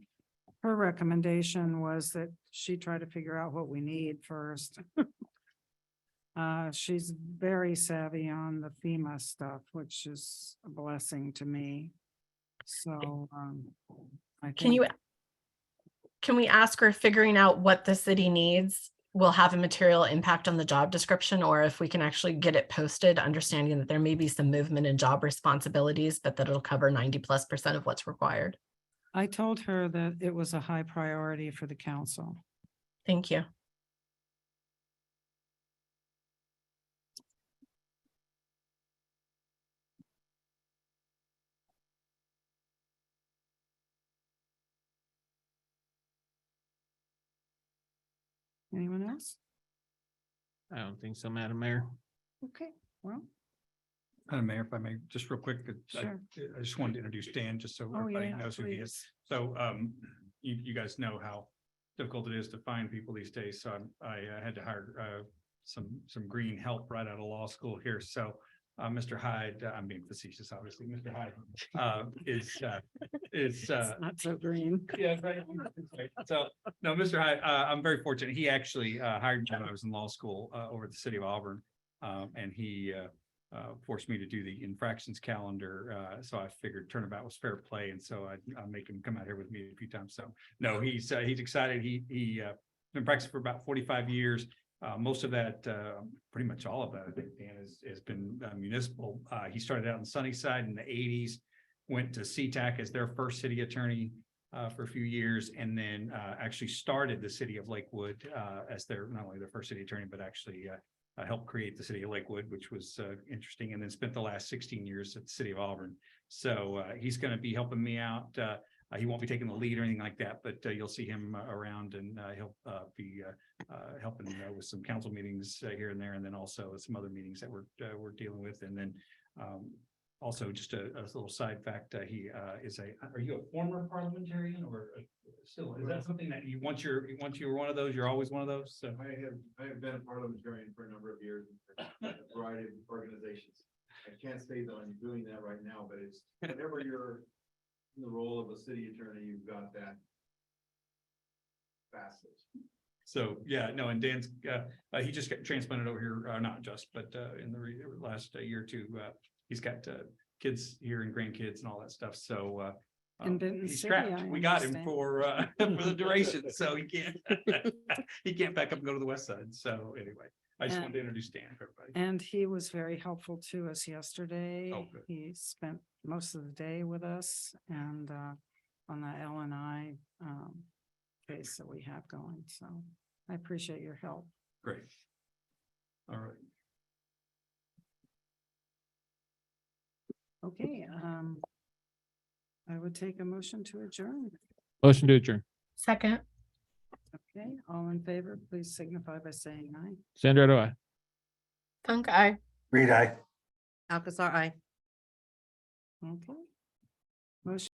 her recommendation was that she try to figure out what we need first. She's very savvy on the FEMA stuff, which is a blessing to me. So, I think. Can we ask her, figuring out what the city needs will have a material impact on the job description, or if we can actually get it posted, understanding that there may be some movement in job responsibilities, but that it'll cover 90+% of what's required? I told her that it was a high priority for the council. Thank you. Anyone else? I don't think so, Madam Mayor. Okay, well, Madam Mayor, if I may, just real quick, Sure. I just wanted to introduce Dan, just so Oh, everybody yeah, knows who he is. please. So, you guys know how difficult it is to find people these days, so I had to hire, some green help right out of law school here, so. Mr. Hyde, I'm being facetious, obviously, Mr. Hyde, is. It's not so green. Yeah, right. So, no, Mr. Hyde, I'm very fortunate. He actually hired me when I was in law school over at the city of Auburn. And he forced me to do the infractions calendar. So I figured turnabout was fair play. And so I make him come out here with me a few times. So no, he's excited. He been practicing for about 45 years. Most of that, pretty much all of that, I think, Dan, has been municipal. He started out in Sunnyside in the 80s. Went to SeaTac as their first city attorney for a few years, and then actually started the city of Lakewood as their, not only their first city attorney, but actually helped create the city of Lakewood, which was interesting, and then spent the last 16 years at the city of Auburn. So he's going to be helping me out. He won't be taking the lead or anything like that, but you'll see him around, and he'll be helping with some council meetings here and there, and then also some other meetings that we're dealing with, and then also just a little side fact, he is are you a former parliamentarian or still, is that something that once you were one of those, you're always one of those? So I have been a parliamentarian for a number of years in a variety of organizations. I can't say that I'm doing that right now, but it's whenever you're in the role of a city attorney, you've got that facet. So, yeah, no, and Dan's, he just got transplanted over here, not just, but in the last year or two, he's got kids here and grandkids and all that stuff, so. In Benton He's City, strapped. I We got him understand. for the duration, so he can't, he can't back up and go to the west side, so anyway. I just wanted to introduce Dan for everybody. And he was very helpful to us yesterday. Oh, good. He spent most of the day with us and on the L&I case that we have going. So I appreciate your help. Great. All right. Okay, I would take a motion to adjourn. Motion to adjourn. Second. Okay, all in favor, please signify by saying aye. Sandra, do I? Funk, aye. Reed, aye. Alcazar, aye. Okay. Motion